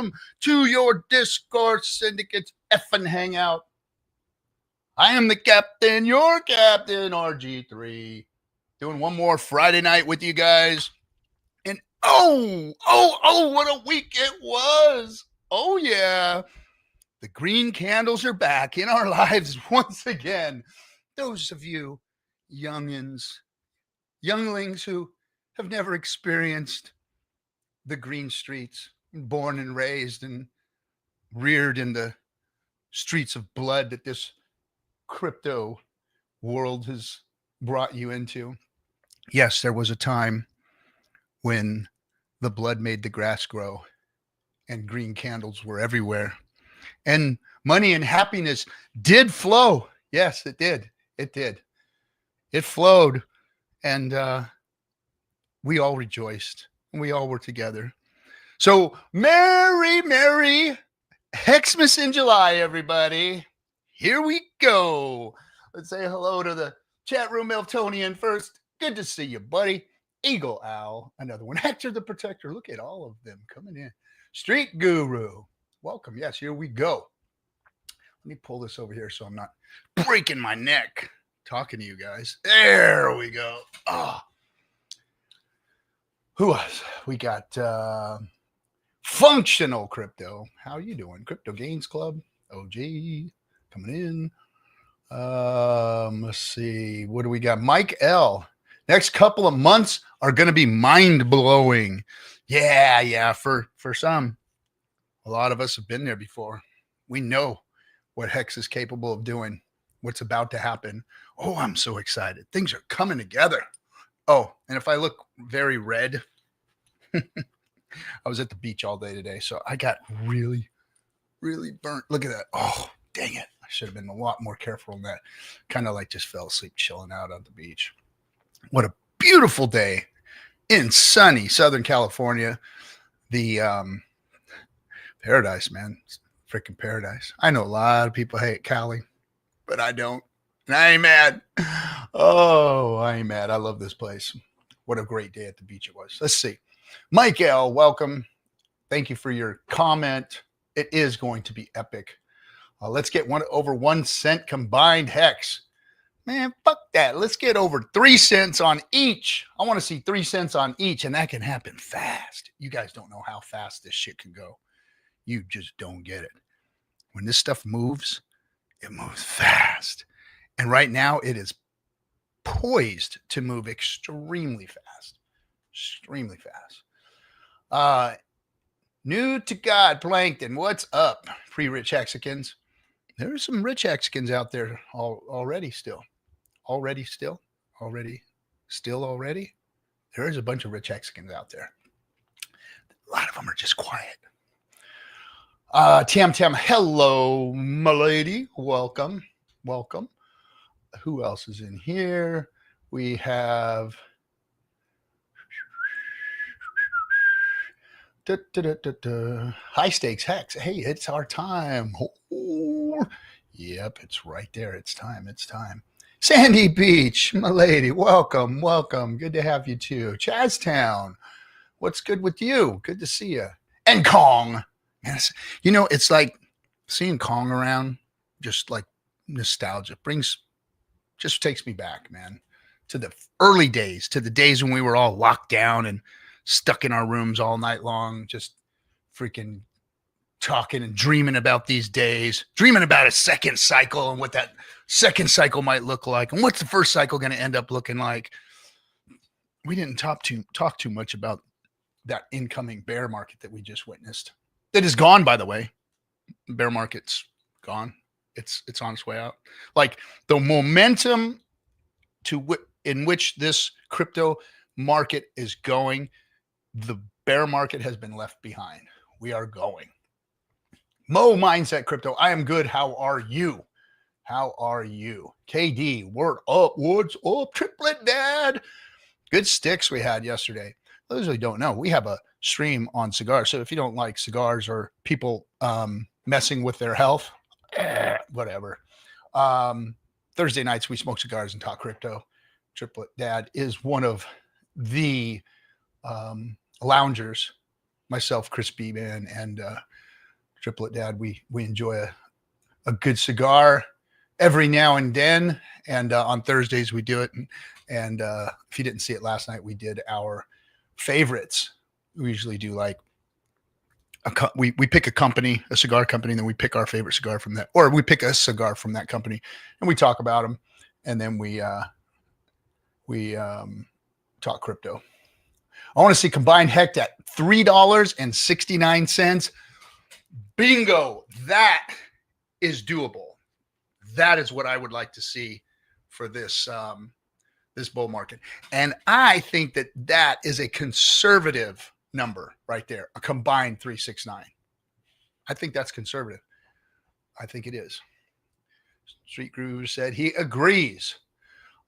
welcome to your Discourse Syndicate FN Hangout. I am the captain, your captain, RG3. Doing one more Friday night with you guys. And oh, what a week it was. Oh, yeah. The green candles are back in our lives once again. Those of you younglings who have never experienced the green streets, born and raised and reared in the streets of blood that this crypto world has brought you into. Yes, there was a time when the blood made the grass grow and green candles were everywhere. And money and happiness did flow. Yes, it did. It did. It flowed. And we all rejoiced. And we all were together. So merry HEXMAS in July, everybody. Here we go. Let's say hello to the chat room Eltonian first. Good to see you, buddy. Eagle Owl, another one. Hector the Protector. Look at all of them coming in. Street Guru. Welcome. Yes, here we go. Let me pull this over here so I'm not breaking my neck talking to you guys. There we go. Oh. Who else? We got Functional Crypto. How are you doing? Crypto Gains Club. OG coming in. Let's see. What do we got? Mike L. Next couple of months are going to be mind-blowing. Yeah. For some, a lot of us have been there before. We know what Hex is capable of doing, what's about to happen. Oh, I'm so excited. Things are coming together. Oh, and if I look very red, I was at the beach all day today, so I got really burnt. Look at that. Oh, dang it. I should have been a lot more careful than that. Kind of like just fell asleep chilling out on the beach. What a beautiful day in sunny Southern California. The paradise, man. Freaking paradise. I know a lot of people hate Cali, but I don't. And I ain't mad. Oh, I ain't mad. I love this place. What a great day at the beach it was. Let's see. Mike L., welcome. Thank you for your comment. It is going to be epic. Let's get over 1 cent combined Hex. Man, fuck that. Let's get over 3 cents on each. I want to see 3 cents on each, and that can happen fast. You guys don't know how fast this shit can go. You just don't get it. When this stuff moves, it moves fast. And right now, it is poised to move extremely fast. Extremely fast. New to God, Plankton. What's up, pre-rich Hexicans? There are some rich Hexicans out there already still. Already. There is a bunch of rich Hexicans out there. A lot of them are just quiet. Tam, hello, my lady. Welcome. Who else is in here? We have High Stakes Hex. Hey, it's our time. Oh, yep, it's right there. It's time. Sandy Beach, my lady. Welcome. Good to have you too. Chaztown. What's good with you? Good to see you. And Kong. Yes. You know, it's like seeing Kong around, just like nostalgia just takes me back, man, to the early days, to the days when we were all locked down and stuck in our rooms all night long, just freaking talking and dreaming about these days, dreaming about a second cycle and what that second cycle might look like. And what's the first cycle going to end up looking like? We didn't talk too much about that incoming bear market that we just witnessed. That is gone, by the way. Bear market's gone. It's on its way out. Like the momentum in which this crypto market is going, the bear market has been left behind. We are going. Mo Mindset Crypto. I am good. How are you? KD, word up. What's up? Triplet Dad. Good sticks we had yesterday. Those who don't know, we have a stream on cigars. So if you don't like cigars or people messing with their health, whatever. Thursday nights we smoke cigars and talk crypto. Triplet Dad is one of the loungers. Myself, Chris B-Man, and Triplet Dad, we enjoy a good cigar every now and then. And on Thursdays we do it. And if you didn't see it last night, we did our favorites. We usually do like we pick a company, a cigar company, and then we pick our favorite cigar from that, or we pick a cigar from that company and we talk about them. And then we talk crypto. I want to see combined HECT at $3.69. Bingo. That is doable. That is what I would like to see for this this bull market. And I think that that is a conservative number right there, a combined 369. I think that's conservative. I think it is. Street Guru said he agrees.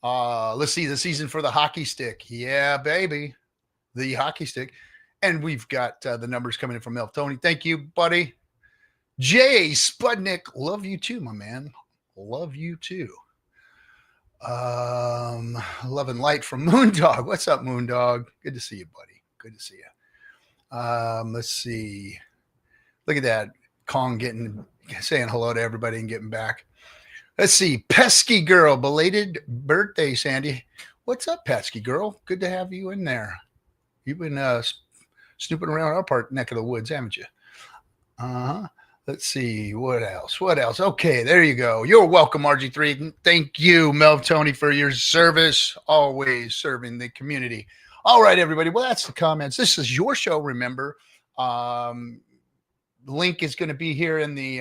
Let's see the season for the hockey stick. Yeah, baby. The hockey stick. And we've got the numbers coming in from Elf Tony. Thank you, buddy. Jay Spudnik. Love you too, my man. Love you too. Love and light from Moondog. What's up, Moondog? Good to see you, buddy. Good to see you. Let's see. Look at that. Kong saying hello to everybody and getting back. Let's see. Pesky Girl. Belated birthday, Sandy. What's up, Pesky Girl? Good to have you in there. You've been snooping around our neck of the woods, haven't you? Let's see. What else? Okay, there you go. You're welcome, RG3. Thank you, Melv Tony, for your service. Always serving the community. All right, everybody. Well, that's the comments. This is your show, remember. The link is going to be here in the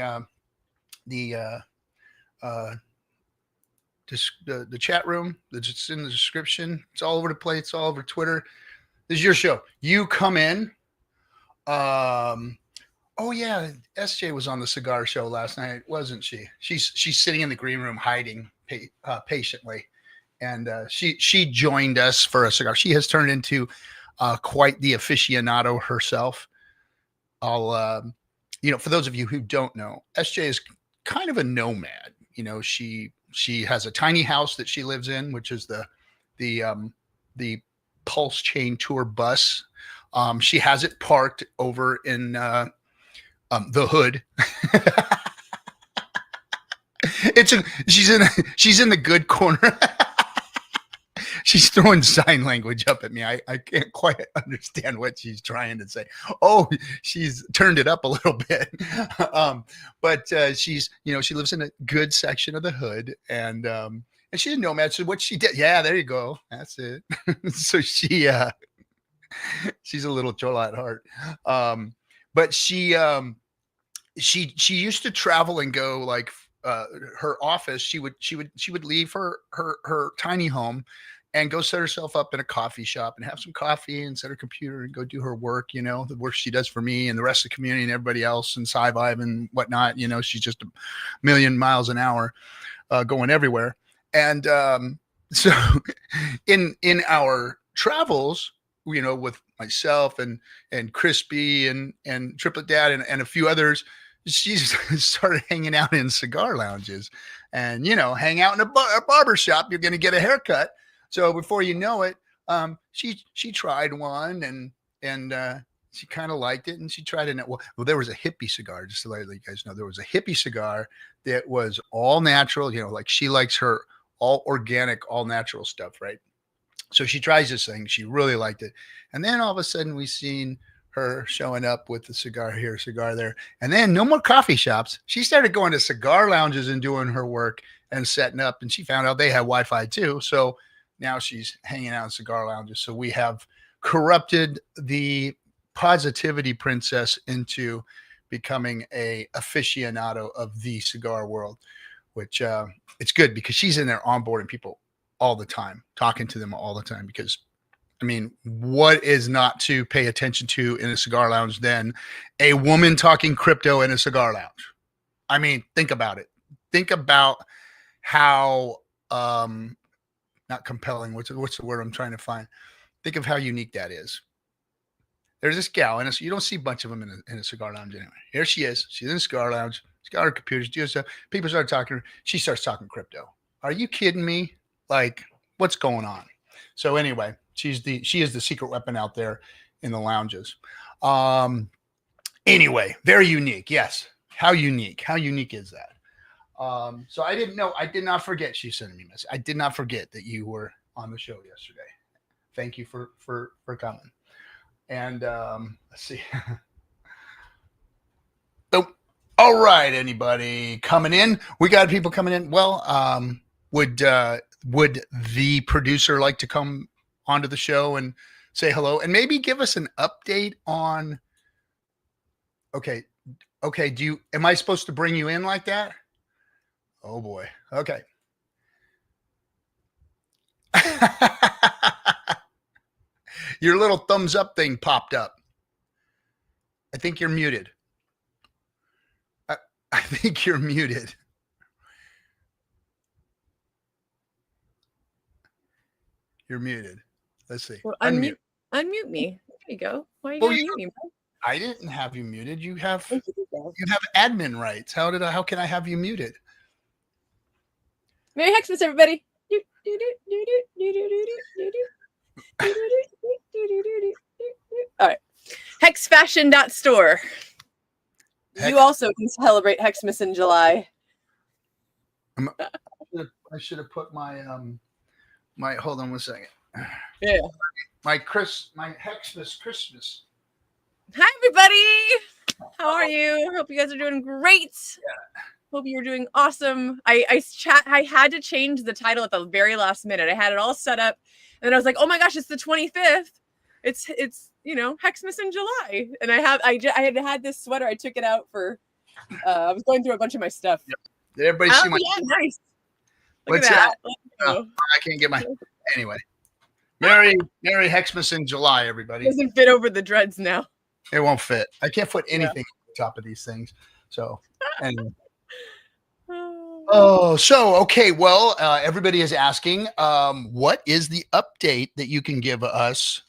chat room. It's in the description. It's all over the place. It's all over Twitter. This is your show. You come in. Oh yeah, SJ was on the cigar show last night, wasn't she? She's sitting in the green room hiding patiently, and she joined us for a cigar. She has turned into quite the aficionado herself. I'll for those of you who don't know, SJ is kind of a nomad. She has a tiny house that she lives in, which is the Pulse Chain Tour bus. She has it parked over in the hood. She's in the good corner. She's throwing sign language up at me. I can't quite understand what she's trying to say. Oh, she's turned it up a little bit. But she's, she lives in a good section of the hood, and she's a nomad. So what she did, yeah, there you go. That's it. So she's a little chola at heart. But she used to travel and go like her office. She would leave her tiny home and go set herself up in a coffee shop and have some coffee and set her computer and go do her work, the work she does for me and the rest of the community and everybody else and Sci-Vibe and whatnot. She's just a million miles an hour going everywhere. And so in our travels, with myself and Crispy and Triplet Dad and a few others, she started hanging out in cigar lounges and, hang out in a barber shop. You're going to get a haircut. So before you know it, she tried one and she kind of liked it, and she tried it. Well, there was a hippie cigar, just to let you guys know, there was a hippie cigar that was all natural, like she likes her all organic, all natural stuff. Right. So she tries this thing. She really liked it. And then all of a sudden we seen her showing up with the cigar here, cigar there. And then no more coffee shops. She started going to cigar lounges and doing her work and setting up. And she found out they had Wi-Fi too. So now she's hanging out in cigar lounges. So we have corrupted the positivity princess into becoming a aficionado of the cigar world, which it's good because she's in there onboarding people all the time, talking to them all the time, because what is not to pay attention to in a cigar lounge than a woman talking crypto in a cigar lounge? Think about it. Think about how not compelling. What's the word I'm trying to find? Think of how unique that is. There's this gal, and you don't see a bunch of them in a cigar lounge anyway. Here she is. She's in a cigar lounge. She's got her computer. She's doing stuff. People start talking to her. She starts talking crypto. Are you kidding me? Like, what's going on? So anyway, she is the secret weapon out there in the lounges. Anyway, very unique. Yes. How unique? How unique is that? So I didn't know. I did not forget. She sent me a message. I did not forget that you were on the show yesterday. Thank you for coming. And let's see. Oh, all right, anybody coming in? We got people coming in. Well, would the producer like to come onto the show and say hello and maybe give us an update on? Okay. Am I supposed to bring you in like that? Oh boy. Okay. Your little thumbs up thing popped up. I think you're muted. I think you're muted. You're muted. Let's see. Well, unmute me. There you go. Why are you gonna mute me, bro? I didn't have you muted. You have admin rights. How can I have you muted? Merry Hexmas, everybody. All right. Hexfashion.store. You also can celebrate Hexmas in July. I should have put my hold on one second. Yeah. My Hexmas Christmas. Hi everybody. How are you? Hope you guys are doing great. Yeah. Hope you're doing awesome. I had to change the title at the very last minute. I had it all set up and then I was like, oh my gosh, it's the 25th. It's Hexmas in July. And I had this sweater. I took it out for I was going through a bunch of my stuff. Yep. Did everybody see my nice. Look at that. I can't get my anyway. Merry Hexmas in July, everybody. It doesn't fit over the dreads now. It won't fit. I can't put anything on the top of these things. So anyway. Okay. Well, everybody is asking, what is the update that you can give us,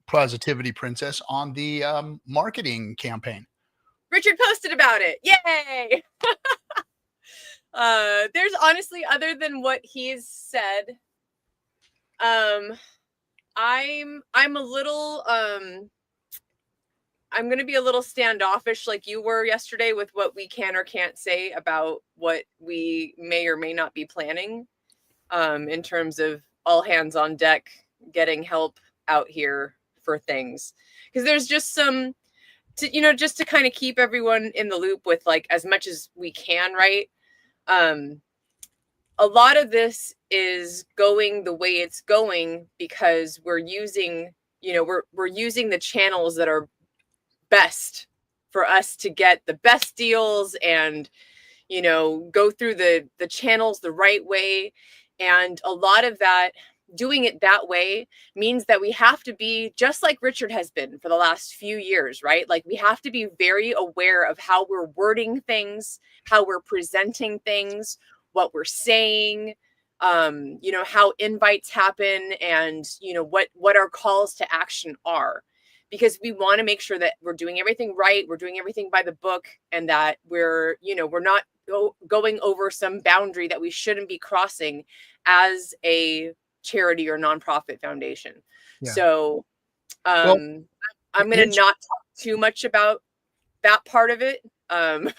Positivity Princess, on the marketing campaign? Richard posted about it. Yay! There's honestly, other than what he's said, I'm a little I'm going to be a little standoffish like you were yesterday with what we can or can't say about what we may or may not be planning in terms of all hands on deck, getting help out here for things. Because there's just some, just to kind of keep everyone in the loop with like as much as we can, right? A lot of this is going the way it's going because we're using, we're using the channels that are best for us to get the best deals and, go through the channels the right way. And a lot of that, doing it that way means that we have to be just like Richard has been for the last few years, right? Like we have to be very aware of how we're wording things, how we're presenting things, what we're saying, how invites happen and, what our calls to action are. Because we want to make sure that we're doing everything right, we're doing everything by the book, and that we're not going over some boundary that we shouldn't be crossing as a charity or nonprofit foundation. Yeah. So I'm going to not talk too much about that part of it. And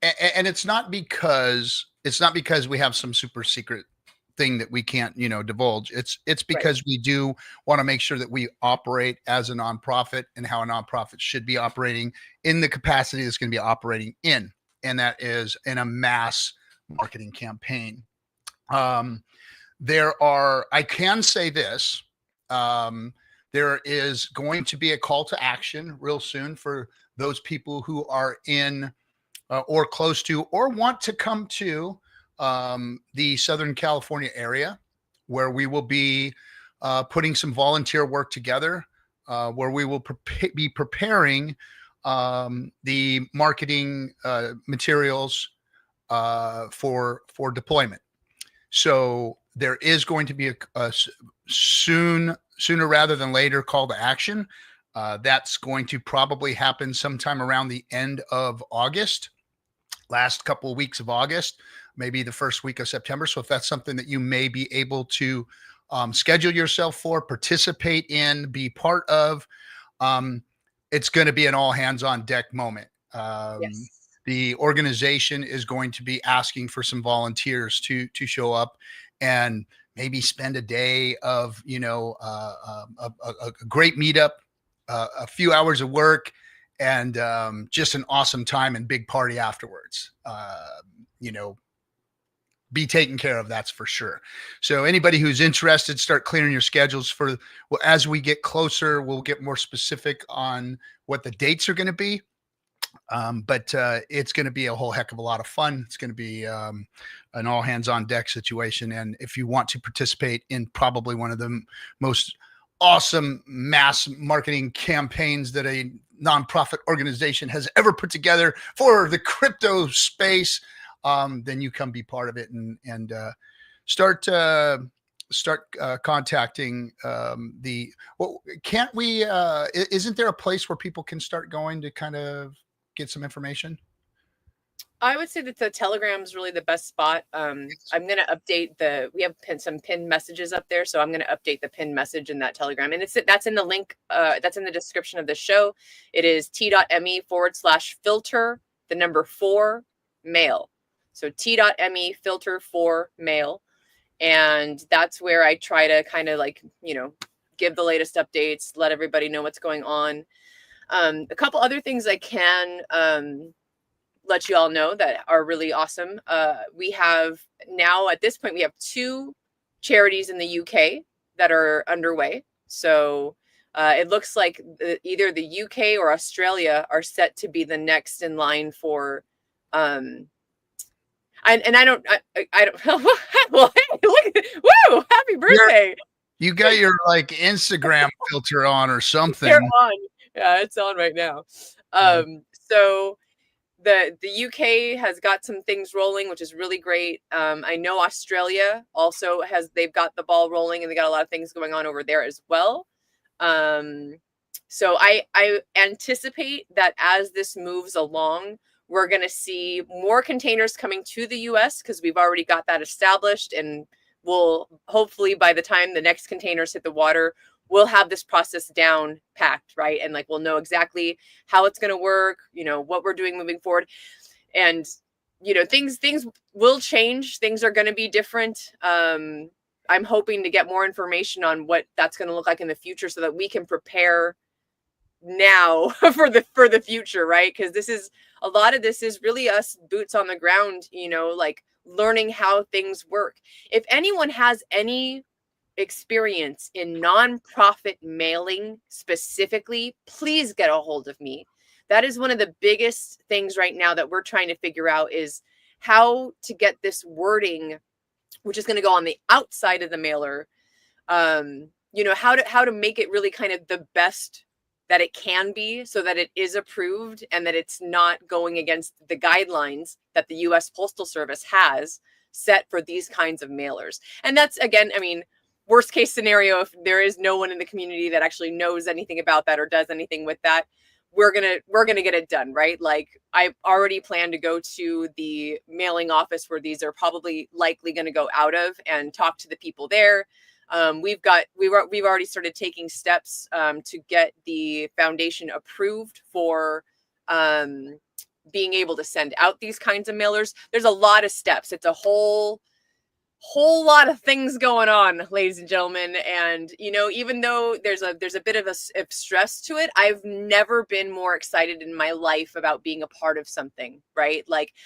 it's not because we have some super secret thing that we can't, divulge. It's because we do want to make sure that we operate as a nonprofit and how a nonprofit should be operating in the capacity that's going to be operating in, and that is in a mass marketing campaign. I can say this, there is going to be a call to action real soon for those people who are in or close to or want to come to the Southern California area, where we will be putting some volunteer work together, where we will be preparing the marketing materials for deployment. So there is going to be a sooner rather than later call to action. That's going to probably happen sometime around the end of August, last couple of weeks of August, maybe the first week of September. So if that's something that you may be able to schedule yourself for, participate in, be part of, It's going to be an all hands on deck moment. Yes. The organization is going to be asking for some volunteers to show up and maybe spend a day of, a great meetup, a few hours of work, and just an awesome time and big party afterwards. Be taken care of, that's for sure. So anybody who's interested, start clearing your schedules for, well, as we get closer, we'll get more specific on what the dates are going to be. But it's going to be a whole heck of a lot of fun. It's going to be an all hands on deck situation. And if you want to participate in probably one of the most awesome mass marketing campaigns that a nonprofit organization has ever put together for the crypto space, then you come be part of it and start contacting can't we, isn't there a place where people can start going to kind of get some information? I would say that the Telegram is really the best spot. I'm going to update we have some pinned messages up there. So I'm going to update the pinned message in that Telegram. And that's in the link. That's in the description of the show. It is t.me/filter, 4 mail. So t.me/filter mail. And that's where I try to kind of give the latest updates, let everybody know what's going on. A couple other things I can let you all know that are really awesome. We have now, at this point, we have 2 charities in the UK that are underway. So it looks like either the UK or Australia are set to be the next in line for, I don't, well, hey, look, woo, happy birthday. You got your Instagram filter on or something. They're on. Yeah, it's on right now. So the UK has got some things rolling, which is really great. I know Australia also they've got the ball rolling, and they got a lot of things going on over there as well. So I anticipate that as this moves along, we're going to see more containers coming to the US because we've already got that established, and we'll hopefully, by the time the next containers hit the water, we'll have this process down packed, right? And we'll know exactly how it's going to work, what we're doing moving forward. And, things will change. Things are going to be different. I'm hoping to get more information on what that's going to look like in the future so that we can prepare now for the future, right? Because a lot of this is really us boots on the ground, learning how things work. If anyone has any experience in nonprofit mailing specifically, please get a hold of me. That is one of the biggest things right now that we're trying to figure out, is how to get this wording, which is going to go on the outside of the mailer, how to make it really kind of the best that it can be, so that it is approved and that it's not going against the guidelines that the US Postal Service has set for these kinds of mailers. And that's, again, worst case scenario, if there is no one in the community that actually knows anything about that or does anything with that, we're gonna get it done, right? I already plan to go to the mailing office where these are probably likely going to go out of, and talk to the people there. We've already started taking steps to get the foundation approved for being able to send out these kinds of mailers. There's a lot of steps. It's a whole lot of things going on, ladies and gentlemen. And, even though there's a bit of a stress to it, I've never been more excited in my life about being a part of something, right?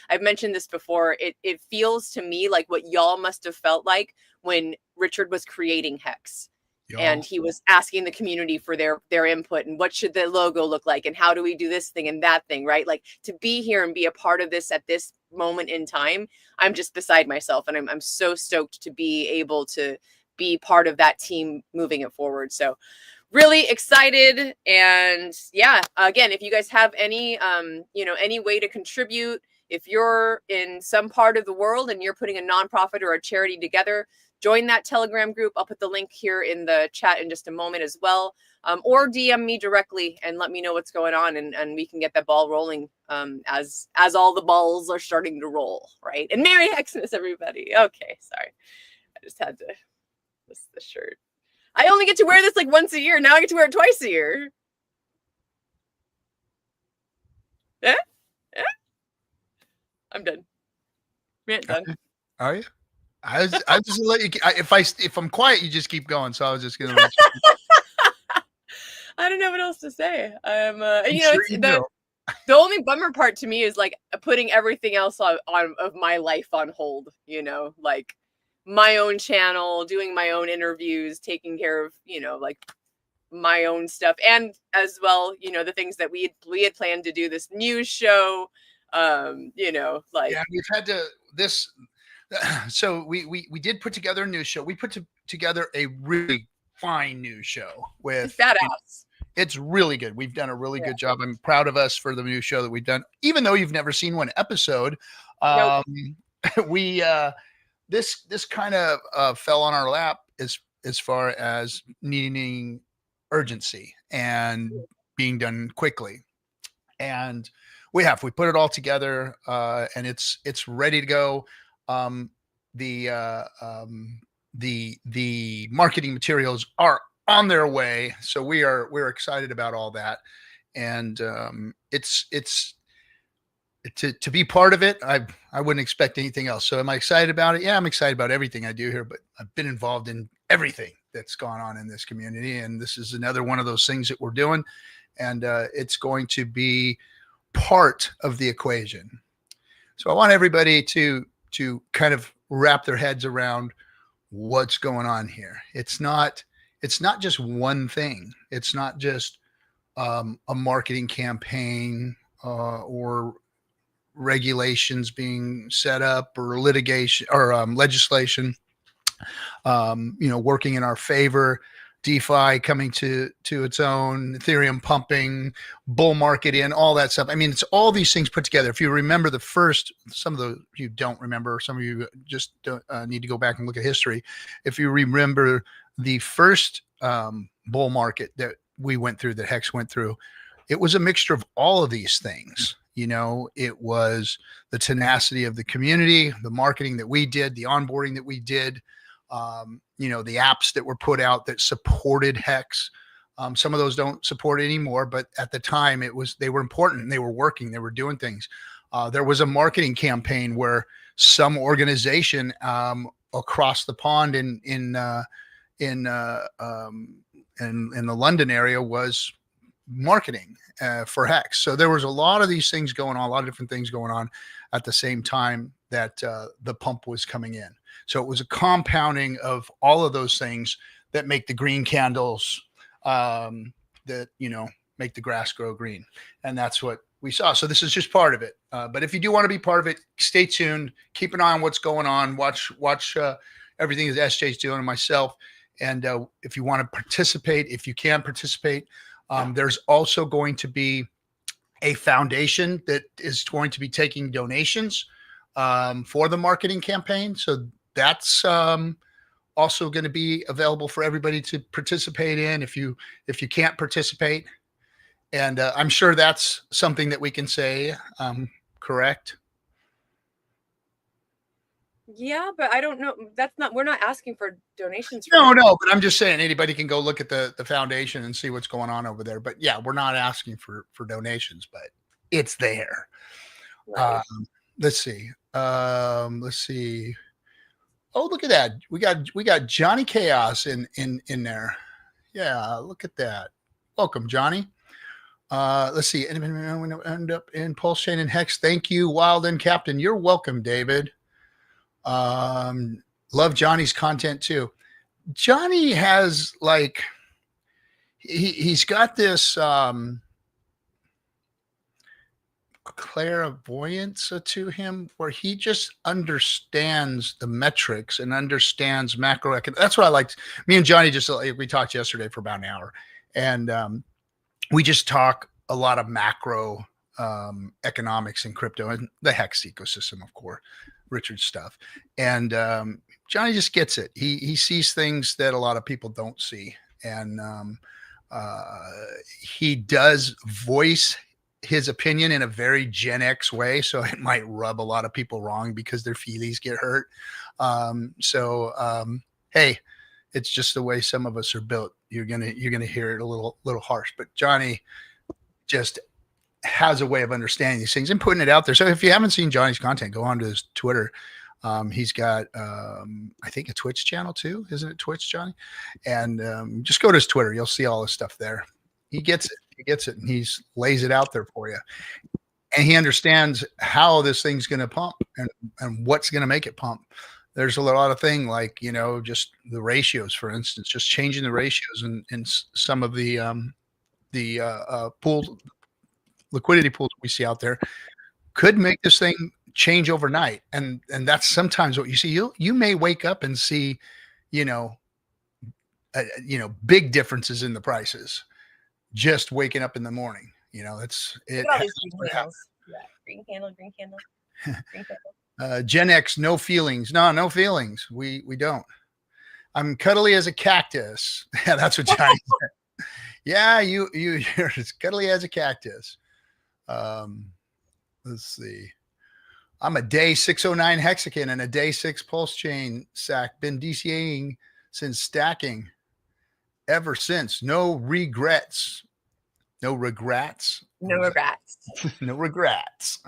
I've mentioned this before. It feels to me like what y'all must have felt like when Richard was creating Hex. And he was asking the community for their input, and what should the logo look like, and how do we do this thing and that thing, right? To be here and be a part of this at this moment in time, I'm just beside myself, and I'm so stoked to be able to be part of that team moving it forward. So really excited. And yeah, again, if you guys have any any way to contribute, if you're in some part of the world and you're putting a nonprofit or a charity together, join that Telegram group. I'll put the link here in the chat in just a moment as well. Or DM me directly and let me know what's going on, and we can get that ball rolling as all the balls are starting to roll, right? And Merry Hexmas, everybody. Okay, sorry. I just had to, this shirt. I only get to wear this once a year. Now I get to wear it twice a year. Eh? Eh? I'm done. Rant done. Are you? I was just let you. If I'm quiet, you just keep going. So I was just gonna let you. I don't know what else to say. I'm You know, sure it's you do. the only bummer part to me is like putting everything else on of my life on hold. You know, like my own channel, doing my own interviews, taking care of like my own stuff, and as well, the things that we had planned to do, this news show. Like Yeah, we've had to this. So we did put together a news show. We put together a really fine news show with. It's badass. It's really good. We've done a really good job. I'm proud of us for the new show that we've done, even though you've never seen one episode. Nope. We this kind of fell on our lap as far as needing urgency and being done quickly. And we put it all together, and it's ready to go. The marketing materials are on their way, so we're excited about all that, and it's to be part of it. I wouldn't expect anything else. So am I excited about it? Yeah, I'm excited about everything I do here, but I've been involved in everything that's gone on in this community, and this is another one of those things that we're doing, and it's going to be part of the equation. So I want everybody to kind of wrap their heads around what's going on here. It's not just one thing. It's not just a marketing campaign or regulations being set up or litigation or legislation, working in our favor. DeFi coming to its own, Ethereum pumping, bull market in, all that stuff. I mean, it's all these things put together. If you remember some of you don't remember, some of you just don't, need to go back and look at history. If you remember the first bull market that we went through, that Hex went through, it was a mixture of all of these things. It was the tenacity of the community, the marketing that we did, the onboarding that we did, the apps that were put out that supported Hex. Some of those don't support it anymore, but at the time they were important and they were working, they were doing things. There was a marketing campaign where some organization across the pond in the London area was marketing for Hex. So there was a lot of these things going on, a lot of different things going on at the same time that the pump was coming in. So it was a compounding of all of those things that make the green candles, that make the grass grow green. And that's what we saw. So this is just part of it. But if you do want to be part of it, stay tuned, keep an eye on what's going on, watch everything that SJ's doing and myself. And if you want to participate, if you can participate, there's also going to be a foundation that is going to be taking donations for the marketing campaign. So that's also going to be available for everybody to participate in if you can't participate. And I'm sure that's something that we can say, correct? Yeah, but I don't know. We're not asking for donations. No, but I'm just saying anybody can go look at the foundation and see what's going on over there. But yeah, we're not asking for donations, but it's there. Right. Let's see. Oh, look at that. We got Johnny Chaos in there. Yeah, look at that. Welcome, Johnny. Let's see. End up in Pulse Chain and Hex. Thank you, Wild and Captain. You're welcome, David. Love Johnny's content too. Johnny has he's got this clairvoyance to him where he just understands the metrics and understands macroeconomics. That's what I liked. Me and Johnny we talked yesterday for about an hour, and we just talk a lot of macro economics in crypto and the Hex ecosystem, of course, Richard's stuff. And Johnny just gets it. He sees things that a lot of people don't see. And he does voice his opinion in a very Gen X way. So it might rub a lot of people wrong because their feelings get hurt. Hey, it's just the way some of us are built. You're gonna hear it a little harsh, but Johnny just has a way of understanding these things and putting it out there. So if you haven't seen Johnny's content, go on to his Twitter. He's got, I think, a Twitch channel too. Isn't it Twitch, Johnny? And just go to his Twitter. You'll see all his stuff there. He gets it. He gets it, and he lays it out there for you. And he understands how this thing's going to pump and what's going to make it pump. There's a lot of things like, you know, just the ratios, for instance, just changing the ratios in some of the pool liquidity pools we see out there could make this thing change overnight. And that's sometimes what you see. You may wake up and see, you know, big differences in the prices just waking up in the morning. You know, it's it. Look at all these green candles. Yeah, green candle, green candle, green candle. Gen X, no feelings. No feelings. We don't. I'm cuddly as a cactus. Yeah, that's what Johnny said. Yeah, you're as cuddly as a cactus. Let's see. I'm a day 609 Hexican and a day 6 pulse chain sack. Been DCAing since stacking ever since. No regrets. No regrets. No regrets. No regrets.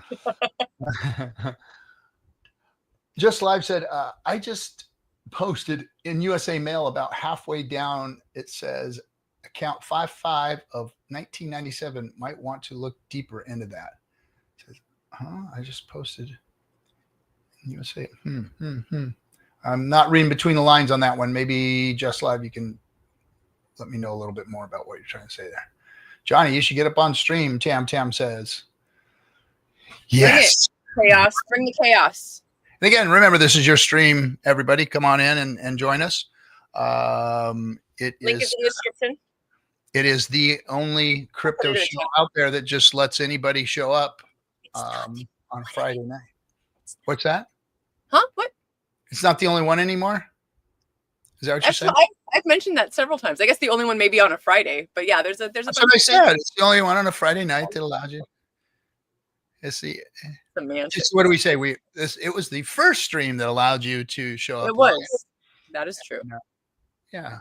Just Live said, I just posted in USA Mail about halfway down. It says account 55 of 1997 might want to look deeper into that. It says, I just posted in USA. I'm not reading between the lines on that one. Maybe Just Live, you can let me know a little bit more about what you're trying to say there. Johnny, you should get up on stream, Tam says. Yes. Bring it. Chaos. Bring the chaos. And again, remember, this is your stream, everybody. Come on in and join us. Link is in the description. It is the only crypto show out there that just lets anybody show up on Friday night. What's that? Huh? What? It's not the only one anymore? Is that what you said? I've mentioned that several times. I guess the only one may be on a Friday, but yeah, there's a. That's what I said. It's the only one on a Friday night that allows you. It's the. What do we say? It was the first stream that allowed you to show up. It was. Live. That is true. Yeah,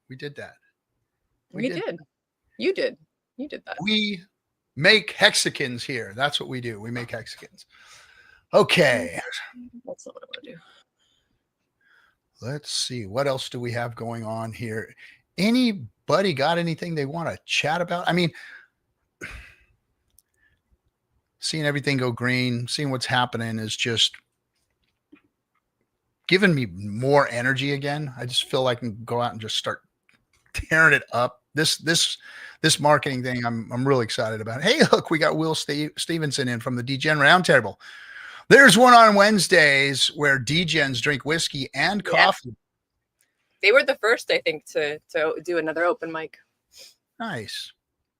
we did that. We did. You did. You did that. We make hexicans here. That's what we do. We make hexicans. Okay. That's not what I want to do. Let's see. What else do we have going on here? Anybody got anything they want to chat about? I mean, seeing everything go green, seeing what's happening is just giving me more energy again. I just feel like I can go out and just start tearing it up. This marketing thing, I'm really excited about. Hey, look, we got Will Stevenson in from the DGen Roundtable. There's one on Wednesdays where DGens drink whiskey and coffee. They were the first, I think, to do another open mic. Nice.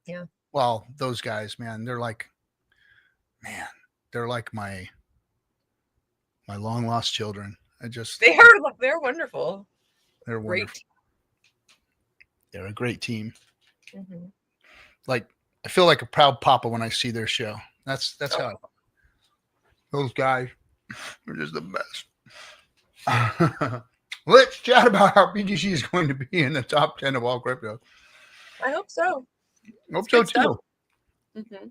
Yeah. Well, those guys, man, they're like my long lost children. They're wonderful. They're wonderful. Great. They're a great team. Mm-hmm. Like, I feel like a proud papa when I see their show. That's how. Those guys are just the best. Let's chat about how BGC is going to be in the top 10 of all crypto. I hope so. Hope so too. Mm-hmm.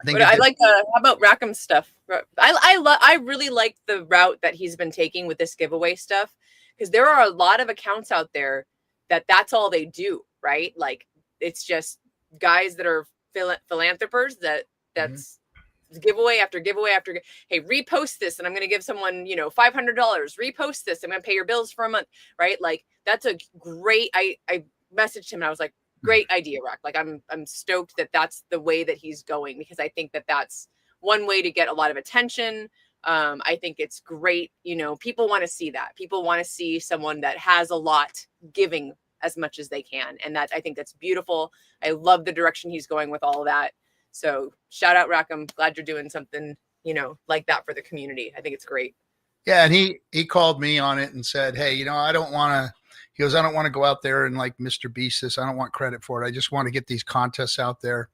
I like how about Rackham's stuff? I really like the route that he's been taking with this giveaway stuff, because there are a lot of accounts out there that's all they do, right? Like, it's just guys that are philanthropers that's giveaway after giveaway after. Hey, repost this and I'm going to give someone, $500. Repost this, I'm going to pay your bills for a month, right? Like, that's a great. I messaged him and I was like, great idea, Rack. Like, I'm stoked that's the way that he's going, because I think that's one way to get a lot of attention. I think it's great. People want to see that. People want to see someone that has a lot giving as much as they can. And I think that's beautiful. I love the direction he's going with all of that. So shout out, Rackham. Glad you're doing something, like that for the community. I think it's great. Yeah. And he called me on it and said, hey, I don't want to go out there and like Mr. Beast this. I don't want credit for it. I just want to get these contests out there.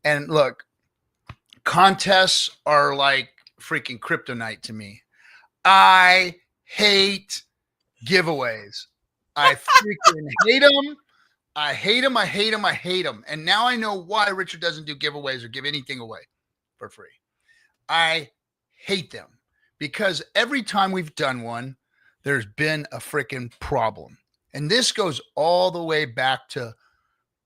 And look, contests are like freaking kryptonite to me. I hate giveaways. I freaking hate them. I hate him. I hate him. I hate him. And now I know why Richard doesn't do giveaways or give anything away for free. I hate them because every time we've done one, there's been a freaking problem. And this goes all the way back to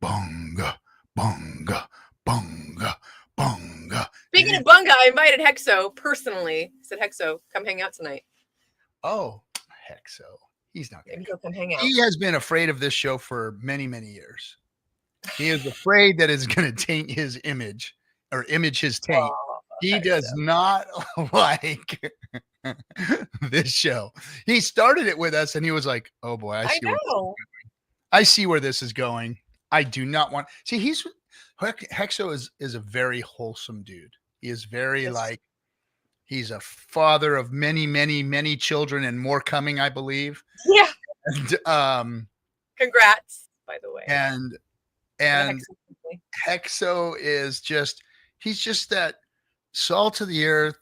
bunga, bunga, bunga, bunga. Speaking of bunga, I invited Hexo personally. I said, Hexo, come hang out tonight. Oh, Hexo. He's not going to come hang out. He has been afraid of this show for many, many years. He is afraid that it's going to taint his image or image his taint. Oh, he does not like this show. He started it with us and he was like, oh boy, I see where this is going. I do not want. See, Hexo is a very wholesome dude. He is very he's a father of many, many, many children and more coming, I believe. Yeah. And, congrats, by the way. And Hexo is he's just that salt of the earth,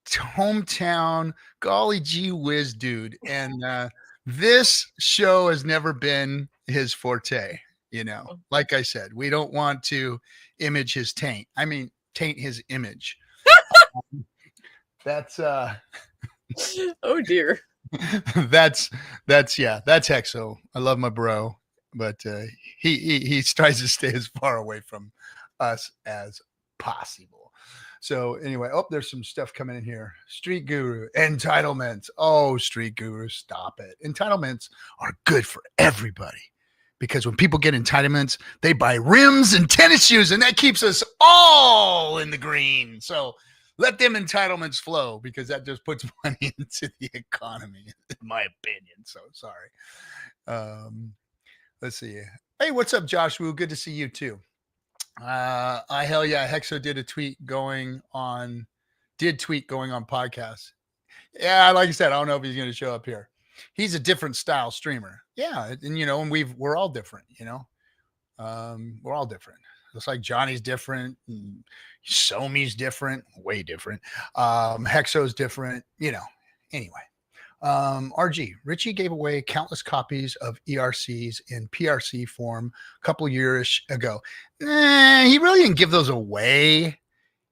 hometown, golly gee whiz dude. And this show has never been his forte, you know. Like I said, we don't want to image his taint. I mean, taint his image. That's oh dear. that's Hexo. I love my bro, but he tries to stay as far away from us as possible. So anyway, there's some stuff coming in here. Street Guru, entitlements. Oh, Street Guru, stop it. Entitlements are good for everybody because when people get entitlements, they buy rims and tennis shoes, and that keeps us all in the green. So let them entitlements flow because that just puts money into the economy, in my opinion. So sorry. Let's see. Hey, what's up, Josh Wu? Good to see you too. Hell yeah. Hexo did tweet going on podcasts. Yeah, like I said, I don't know if he's going to show up here. He's a different style streamer. Yeah. And you know, and we're all different, you know. We're all different. Looks like Johnny's different. And Somi's different, way different. Hexo's different, you know. Anyway, RG, Richie gave away countless copies of ERCs in PRC form a couple years ago. He really didn't give those away.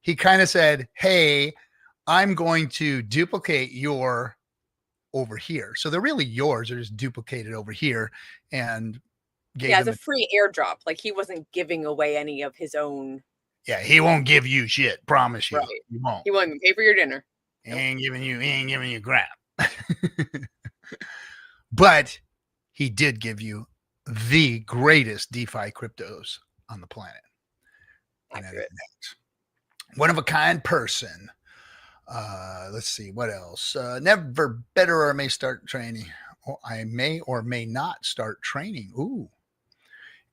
He kind of said, hey, I'm going to duplicate your over here. So they're really yours. They're just duplicated over here. And it's a free airdrop. Like he wasn't giving away any of his own. Yeah, he won't give you shit. Promise you. Right. He won't. He won't even pay for your dinner. He ain't giving you crap. But he did give you the greatest DeFi cryptos on the planet. One of a kind person. Let's see what else. Never better or may start training. I may or may not start training. Ooh.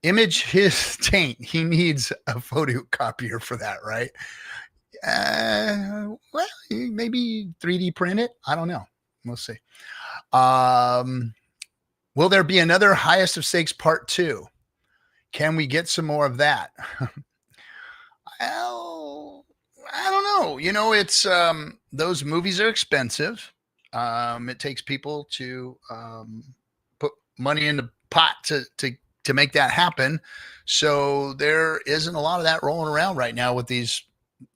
Image his taint. He needs a photocopier for that, right? Well, maybe 3D print it. I don't know. We'll see. Will there be another Highest of Stakes Part 2? Can we get some more of that? Well, I don't know. You know, it's those movies are expensive. It takes people to put money in the pot to make that happen. So there isn't a lot of that rolling around right now with these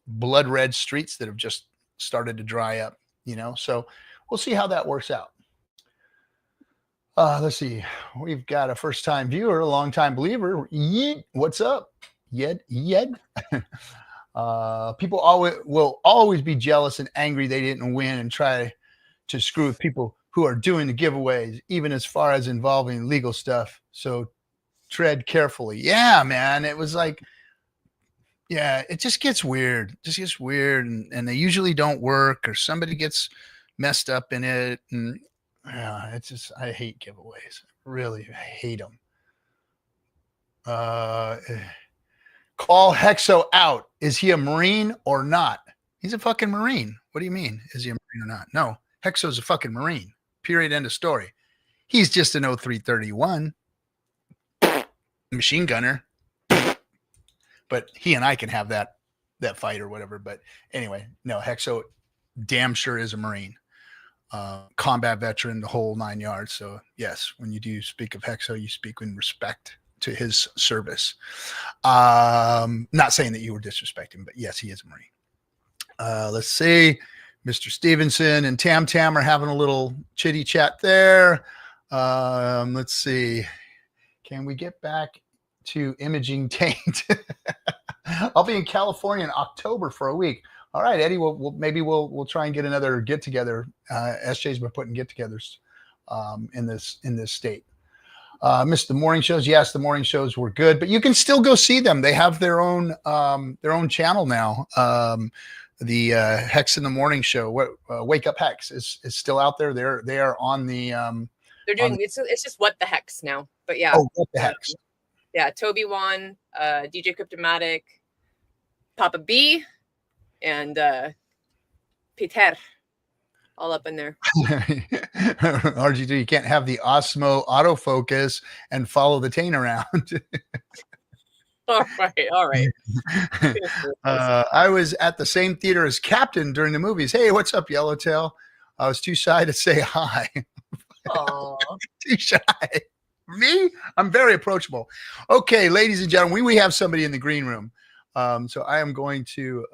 blood red streets that have just started to dry up, you know. So we'll see how that works out. Let's see. We've got a first-time viewer, a long-time believer. Yed, what's up? Yed. People will always be jealous and angry they didn't win and try to screw with people who are doing the giveaways, even as far as involving legal stuff. So tread carefully. Yeah, man. It was like, yeah, it just gets weird. And they usually don't work or somebody gets messed up in it. And yeah, it's just, I hate giveaways. Really, I hate them. Call Hexo out. Is he a Marine or not? He's a fucking Marine. What do you mean? Is he a Marine or not? No, Hexo's a fucking Marine. Period. End of story. He's just an 0331 machine gunner. But he and I can have that fight or whatever. But anyway, no, Hexo damn sure is a Marine. Combat veteran, the whole 9 yards. So yes, when you do speak of Hexo, you speak in respect to his service. Not saying that you were disrespecting, but yes, he is a Marine. Let's see. Mr. Stevenson and Tam Tam are having a little chitty chat there. Let's see. Can we get back to Imaging Taint? I'll be in California in October for a week. All right, Eddie. We'll try and get another get together. SJ's been putting get-togethers in this state. Missed the morning shows. Yes, the morning shows were good, but you can still go see them. They have their own channel now. The Hex in the Morning Show, Wake Up Hex is still out there. They are on the. They're doing it's just What the Hex now, but yeah. Oh, What the Hex. Yeah, Toby Wan, DJ Cryptomatic, Papa B, and Peter, all up in there. RG3, you can't have the Osmo autofocus and follow the taint around. All right. I was at the same theater as Captain during the movies. Hey, what's up, Yellowtail? I was too shy to say hi. Too shy. Me? I'm very approachable. Okay, ladies and gentlemen, we have somebody in the green room. So I am going to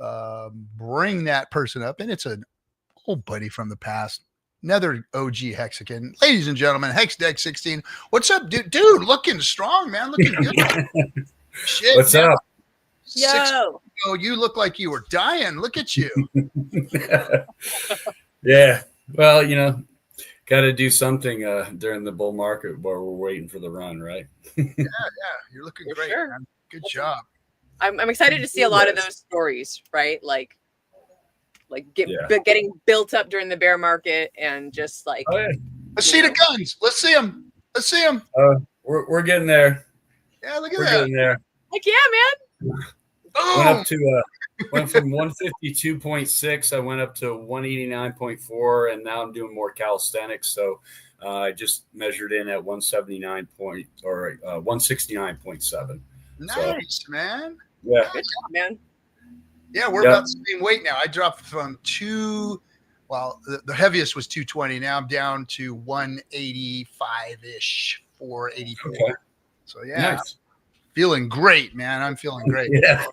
bring that person up, and it's an old buddy from the past. Another OG Hexican. Ladies and gentlemen, Hex Deck 16. What's up, dude? Dude, looking strong, man. Looking good. Shit, what's man. up? Yo. Oh, you look like you were dying. Look at you. Yeah. Well, got to do something during the bull market while we're waiting for the run, right? Yeah. You're looking great, sure. man. Good job. I'm excited to see a lot of those stories, right? Like getting built up during the bear market and just like. Oh, yeah. Let's see the guns. Let's see them. We're getting there. Yeah, look at We're that. getting there. Heck yeah, man. Went from 152.6. I went up to 189.4, and now I'm doing more calisthenics. So I just measured in at 169.7. Nice, man. Yeah. Good job, man. Yeah, we're about the same weight now. I dropped from the heaviest was 220. Now I'm down to 185-ish, 484. Okay. So yeah, nice. Feeling great, man. I'm feeling great. Yeah,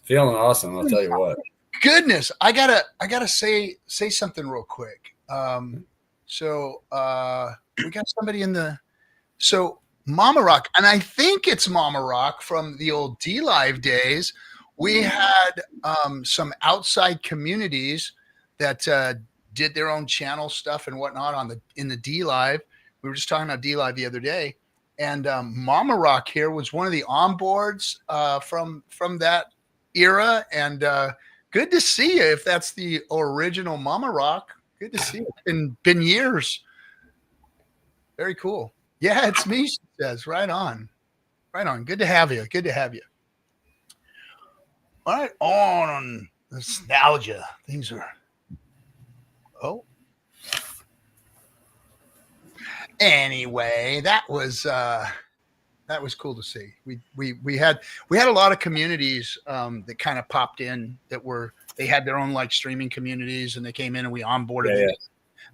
feeling awesome. I'll tell you what. Goodness, I gotta say something real quick. So we got somebody in the Mama Rock, and I think it's Mama Rock from the old D Live days. We had some outside communities that did their own channel stuff and whatnot in the D Live. We were just talking about D Live the other day, and Mama Rock here was one of the onboards from that era. And good to see you. If that's the original Mama Rock, good to see you. It's been years. Very cool. Yeah, it's me. She says, right on. Good to have you. All right, on nostalgia. Things are. Oh. Anyway, that was cool to see. We had a lot of communities that kind of popped in they had their own like streaming communities, and they came in and we onboarded them.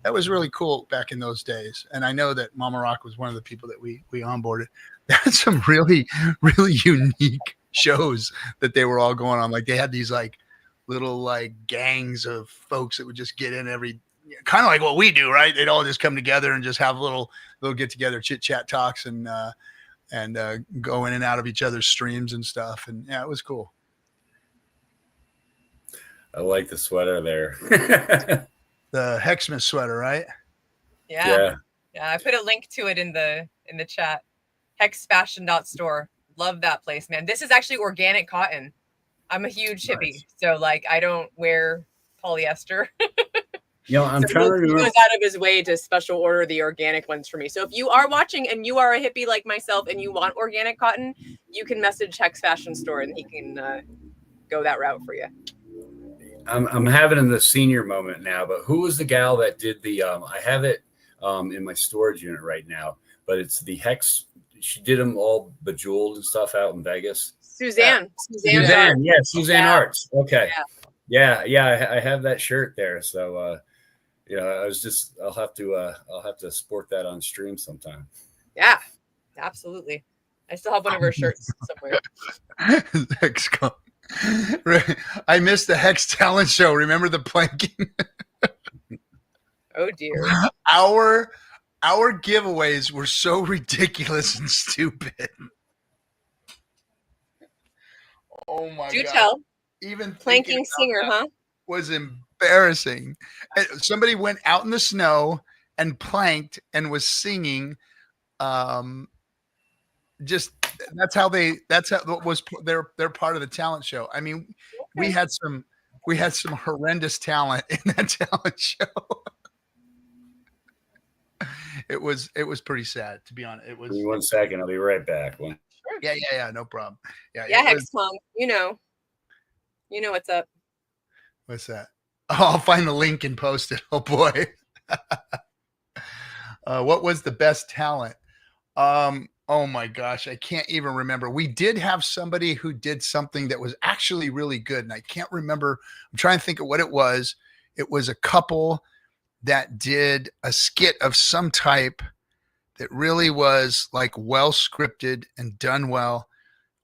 That was really cool back in those days. And I know that Mama Rock was one of the people that we onboarded. That's some really, really unique shows that they were all going on. Like they had these like little like gangs of folks that would just get in kind of like what we do, right? They'd all just come together and just have little get together, chit chat talks and go in and out of each other's streams and stuff. And yeah, it was cool. I like the sweater there. The HEXMAS sweater, right? Yeah. I put a link to it in the chat. Hexfashion.store. Love that place, man. This is actually organic cotton. I'm a huge hippie, so like I don't wear polyester. I'm trying to remember. He goes out of his way to special order the organic ones for me. So if you are watching and you are a hippie like myself and you want organic cotton, you can message Hex Fashion Store and he can go that route for you. I'm having the senior moment now, but who was the gal that did the? I have it in my storage unit right now, but it's the Hex. She did them all bejeweled and stuff out in Vegas. Suzanne. Suzanne Arts. Okay. Yeah. I have that shirt there. So, I'll have to sport that on stream sometime. Yeah, absolutely. I still have one of her shirts somewhere. HexCon. I missed the Hex Talent Show. Remember the planking? Oh dear. Our giveaways were so ridiculous and stupid. Oh my Do god! tell. Even Planking singer, huh? Was embarrassing. Somebody went out in the snow and planked and was singing. Just that's how was they're part of the talent show. I mean, Okay. we had some horrendous talent in that talent show. It was pretty sad, to be honest. It was. Give me 1 second. I'll be right back. Yeah, no problem. Yeah, HexCon, you know what's up. What's that? Oh, I'll find the link and post it. Oh boy. What was the best talent? Oh my gosh, I can't even remember. We did have somebody who did something that was actually really good, and I can't remember. I'm trying to think of what it was. It was a couple that did a skit of some type that really was like well scripted and done well.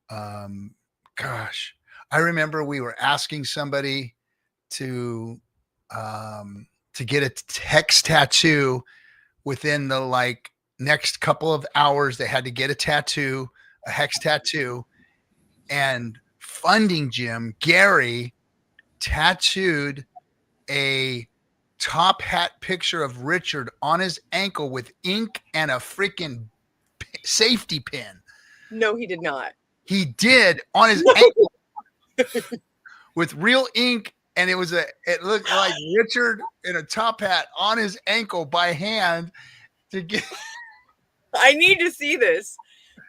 Gosh, I remember we were asking somebody to get a hex tattoo within the next couple of hours. They had to get a hex tattoo, and Funding Jim Gary tattooed a top hat picture of Richard on his ankle with ink and a freaking safety pin. No, he did not. He did on his ankle with real ink, and it looked like Richard in a top hat on his ankle by hand to get. I need to see this.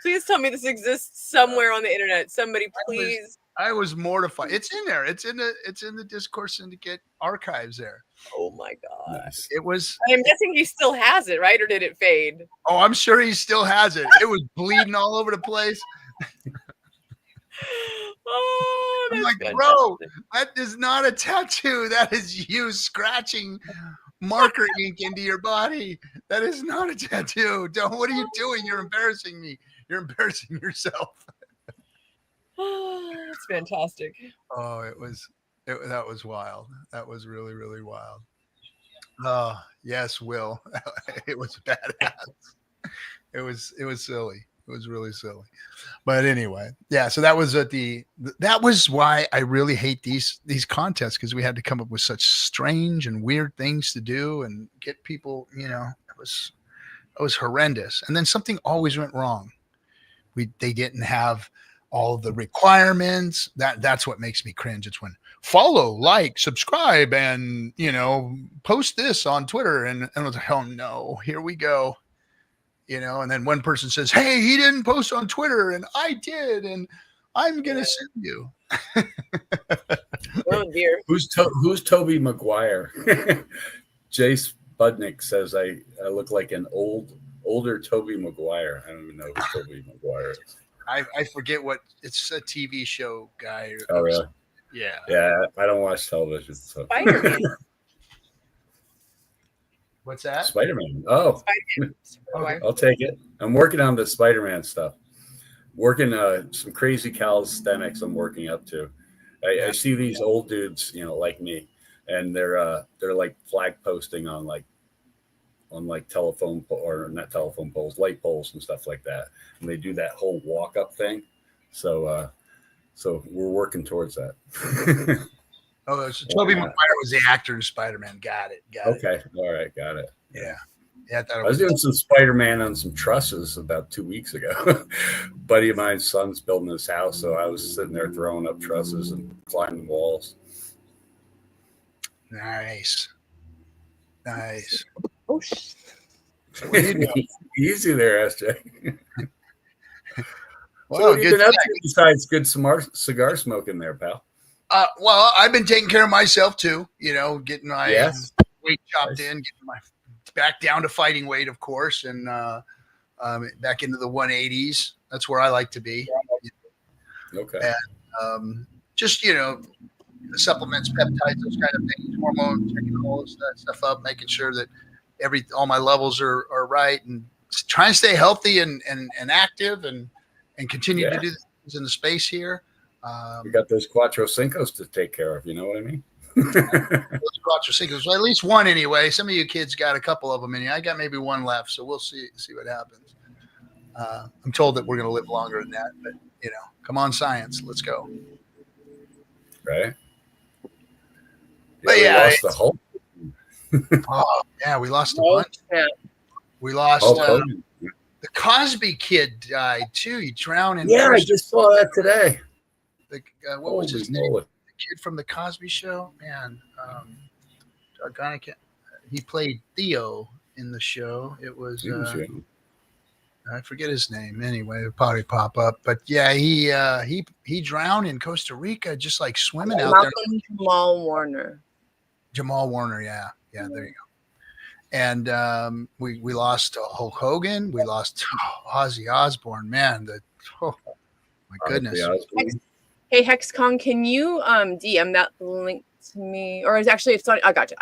Please tell me this exists somewhere on the internet. Somebody, please. I was mortified. It's in there. It's in the Discourse Syndicate archives there. Oh my god! It was. I'm guessing he still has it, right? Or did it fade? Oh, I'm sure he still has it. It was bleeding all over the place. Oh, I'm like, fantastic. bro, that is not a tattoo. That is you scratching marker ink into your body. That is not a tattoo. What are you doing? You're embarrassing me. You're embarrassing yourself. Oh, that's fantastic. Oh, that was wild. That was really, really wild. Oh, yes, Will. It was badass. It was silly. It was really silly. But anyway, yeah, so that was that was why I really hate these contests, because we had to come up with such strange and weird things to do and get people, it was horrendous. And then something always went wrong. They didn't have all the requirements. That's what makes me cringe. It's when follow, like, subscribe, and post this on Twitter, and I was like, oh no, here we go. And then one person says, hey, he didn't post on Twitter and I did, and I'm gonna send you. Oh dear. Who's Toby Maguire? Jace Budnick says I look like an older Toby Maguire. I don't even know who Toby Maguire is. I forget what it's a TV show guy. Oh really? Yeah. I don't watch television. So. Spider-Man. What's that? Spider-Man. Oh, Spider-Man. I'll take it. I'm working on the Spider-Man stuff. Working some crazy calisthenics I'm working up to. I see these old dudes, like me, and they're like flag posting on telephone or not telephone poles, light poles and stuff like that. And they do that whole walk up thing. So we're working towards that. Oh, so Tobey Maguire was the actor in Spider-Man. Got it. Okay. All right. Got it. Yeah. I was doing some Spider-Man on some trusses about 2 weeks ago. Buddy of mine's son's building his house, so I was sitting there throwing up trusses and climbing walls. Nice. Oh, shit. Easy there, SJ. Well, so what have you been up to besides good cigar smoking there, pal? Well, I've been taking care of myself too. Getting my weight chopped in, getting my back down to fighting weight, of course, and back into the 180s. That's where I like to be. Okay. And just the supplements, peptides, those kind of things, hormones, checking all that stuff up, making sure that all my levels are right, and trying to stay healthy and active, and and continue to do things in the space here. We got those Cuatro Cincos to take care of. You know what I mean? Well, at least one anyway. Some of you kids got a couple of them in you. I got maybe one left, so we'll see what happens. I'm told that we're going to live longer than that, but come on, science, let's go. Right? But we lost the Hulk. Oh yeah, we lost a bunch. Yeah. We lost the Cosby kid died too. He drowned in. Yeah, I just saw that today. What was his name? The kid from the Cosby Show, man. He played Theo in the show. It was I forget his name. Anyway, it'll probably pop up. But yeah, he drowned in Costa Rica, just like swimming out there. Jamal Warner, yeah, there you go. And we lost Hulk Hogan. We lost Ozzy Osbourne. Man, my goodness. Hey, HexCon, can you DM that link to me? Or is actually it's not. I got it.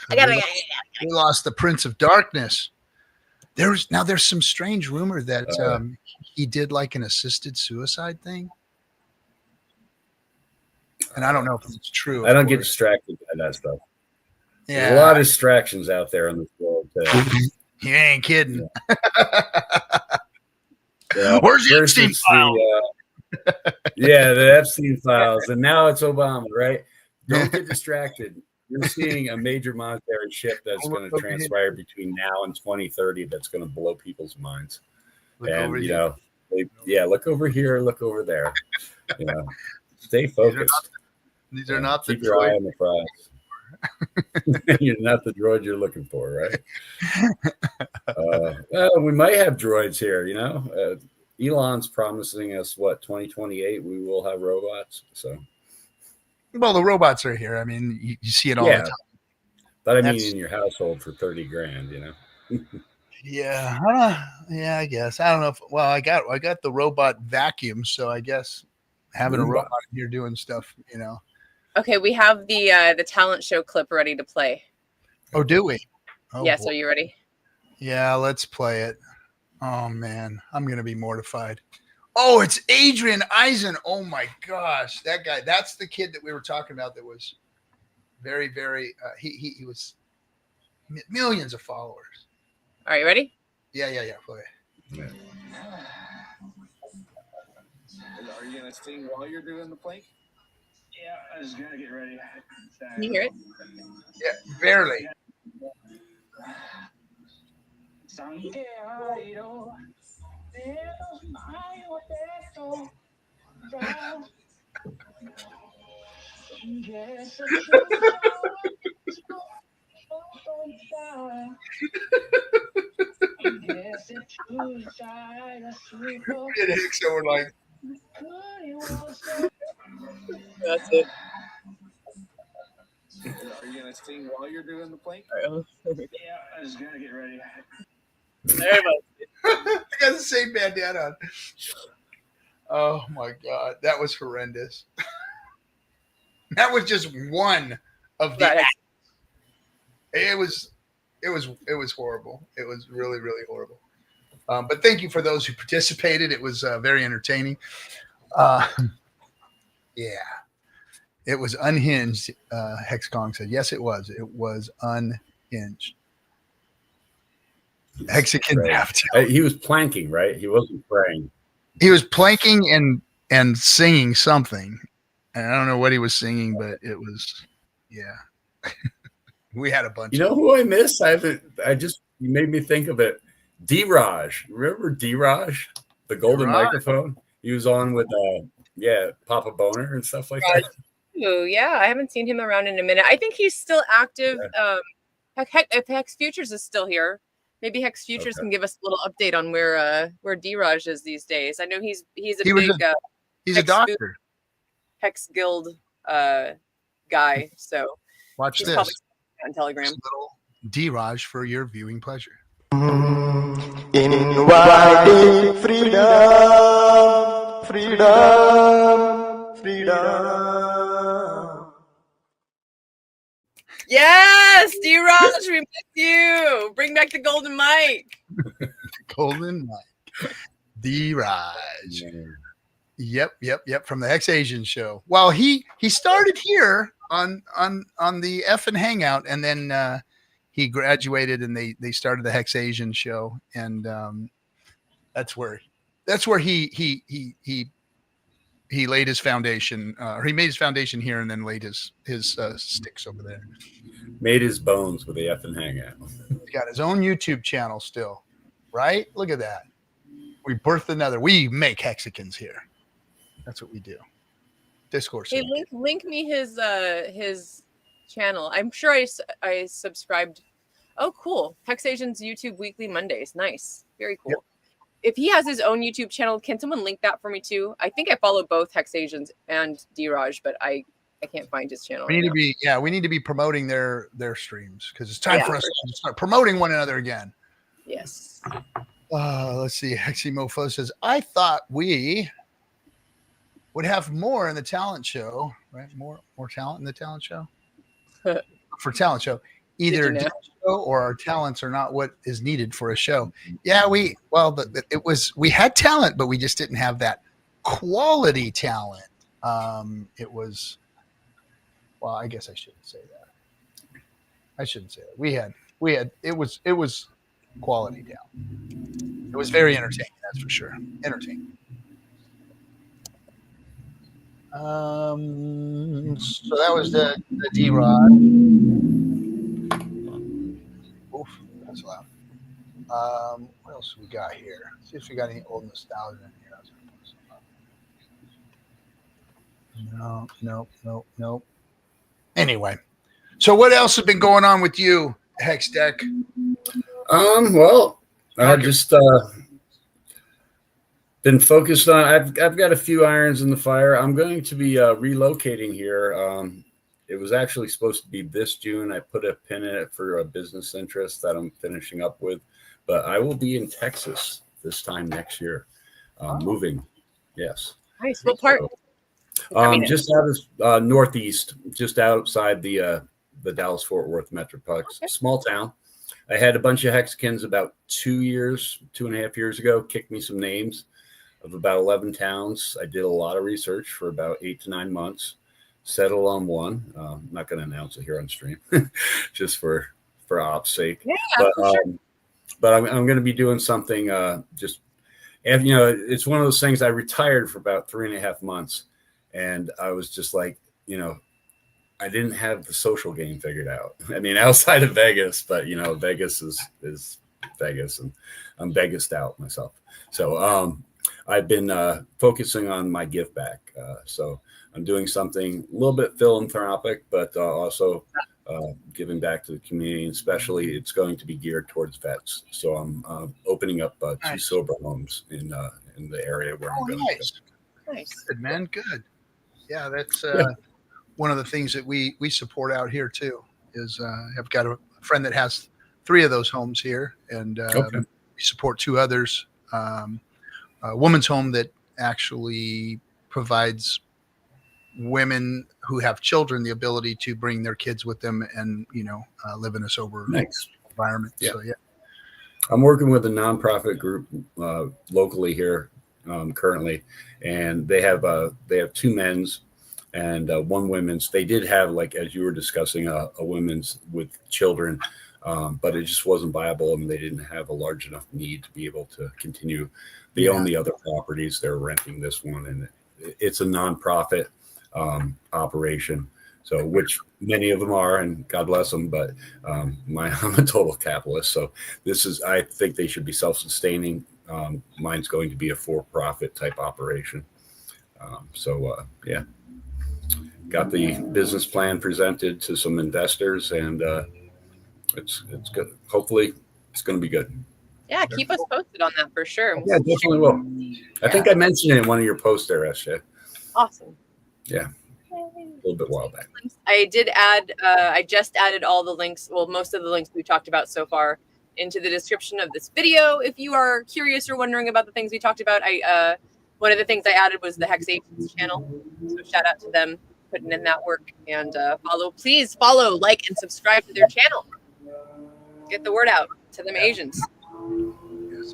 We lost the Prince of Darkness. There's some strange rumor that he did like an assisted suicide thing. And I don't know if it's true. I don't get distracted by that stuff. Yeah. There's a lot of distractions out there in this world. You ain't kidding. Where's the Epstein file? The Epstein files. And now it's Obama, right? Don't get distracted. You're seeing a major monetary shift that's going to transpire between now and 2030 that's going to blow people's minds. Look over here, look over there. Stay focused. These are not keep your eye on the prize. You're not the droid you're looking for, right? We might have droids here, Elon's promising us 2028 we will have robots. So well, the robots are here. I mean, you see it all the time. But I mean in your household for $30,000, Yeah, I guess. I don't know if I got the robot vacuum, so I guess having a robot here doing stuff, Okay, we have the talent show clip ready to play. Oh, do we? Oh, yes, boy. Are you ready? Yeah, let's play it. Oh man, I'm gonna be mortified. Oh, it's Adrian Eisen. Oh my gosh, that guy. That's the kid that we were talking about that was very, very he was millions of followers. All right, you ready? Yeah, play. Yeah. Are you gonna sing while you're doing the plank? Yeah, I just gotta get ready. Can you hear it? Yeah, barely. So we're like, that's it. Are you gonna sing while you're doing the plank? Yeah, I just gotta get ready. I got the same bandana on. Oh my god, that was horrendous. That was just one of the acts. It was horrible. It was really, really horrible. But thank you for those who participated. It was very entertaining. Yeah, it was unhinged. Hexcon said, yes, it was. It was unhinged. Hexican he was planking, right? He wasn't praying. He was planking and singing something. And I don't know what he was singing, but it was, we had a bunch. You know who I miss? You made me think of it. D-Raj. Remember D-Raj? The golden microphone? He was on with, Papa Boner and stuff like that. Oh, yeah. I haven't seen him around in a minute. I think he's still active. Yeah. If Hex Futures is still here, maybe Hex Futures can give us a little update on where D-Raj is these days. I know he's a doctor. Hex Guild guy. So watch this on Telegram. Little D-Raj for your viewing pleasure. Inviting freedom, freedom, freedom. Yes, D-Raj, we miss you. Bring back the golden mic. Golden mic. D-Raj. Yeah. Yep. From the Hex Asian show. Well, he started here on the FN Hangout, and then he graduated, and they started the Hex Asian show, and that's where he laid his foundation, or he made his foundation here, and then laid his sticks over there. Made his bones with the FN Hangout. He's got his own YouTube channel still, right? Look at that. We birthed another. We make Hexicans here. That's what we do. Discourse. Hey, link me his channel. I'm sure I subscribed. Oh, cool. Hex Asians YouTube weekly Mondays. Nice. Very cool. Yep. If he has his own YouTube channel, can someone link that for me too? I think I follow both Hex Asians and D-Raj, but I can't find his channel. We need to be promoting their streams, because it's time for us to start promoting one another again. Yes. Let's see. Heximofo says, I thought we would have more in the talent show, right? More talent in the talent show. For talent show, either show or our talents are not what is needed for a show. Yeah, we had talent, but we just didn't have that quality talent. It was, well, I guess I shouldn't say that. I shouldn't say that. We had it was quality talent. It was very entertaining, that's for sure. Entertaining. So that was the D-Rod. Oof, that's loud. What else we got here? Let's see if we got any old nostalgia in here. No. Anyway, so what else has been going on with you, Hex Deck? Well, I just been focused on. I've got a few irons in the fire. I'm going to be relocating here. It was actually supposed to be this June. I put a pin in it for a business interest that I'm finishing up with, but I will be in Texas this time next year, moving. Yes. Nice. What part? Just out of northeast, just outside the Dallas-Fort Worth Metroplex, small town. I had a bunch of Hexicans about 2.5 years ago, kicked me some names of about 11 towns. I did a lot of research for about 8 to 9 months, settled on one. I'm not going to announce it here on stream, just for ops sake. Yeah, but I'm going to be doing something just, and it's one of those things. I retired for about 3.5 months, and I was just like, I didn't have the social game figured out. I mean, outside of Vegas, but Vegas is Vegas, and I'm Vegased out myself. So I've been focusing on my give back. So I'm doing something a little bit philanthropic, but also giving back to the community. And especially, it's going to be geared towards vets. So I'm opening up 2 sober homes in the area where I'm going. Nice, good man, good. Yeah, that's. One of the things that we support out here too is I've got a friend that has 3 of those homes here, and we support 2 others. A woman's home that actually provides women who have children the ability to bring their kids with them and live in a sober environment. Yeah. So I'm working with a nonprofit group locally here currently, and they have 2 men's and 1 women's. They did have, like, as you were discussing, a women's with children, but it just wasn't viable, and they didn't have a large enough need to be able to continue. They own the other properties. They're renting this one, and it's a nonprofit operation. So, which many of them are, and God bless them. But I'm a total capitalist, so I think they should be self-sustaining. Mine's going to be a for-profit type operation. Got the business plan presented to some investors, and it's good. Hopefully, it's going to be good. Yeah, keep us posted on that for sure. Yeah, definitely will. I think I mentioned it in one of your posts there, SJ. Awesome. Yeah, a little bit while back. I did add. I just added all the links. Well, most of the links we talked about so far into the description of this video. If you are curious or wondering about the things we talked about, one of the things I added was the Hex Asians channel. So shout out to them putting in that work, and please follow, like, and subscribe to their channel. Get the word out to them Asians. Yes.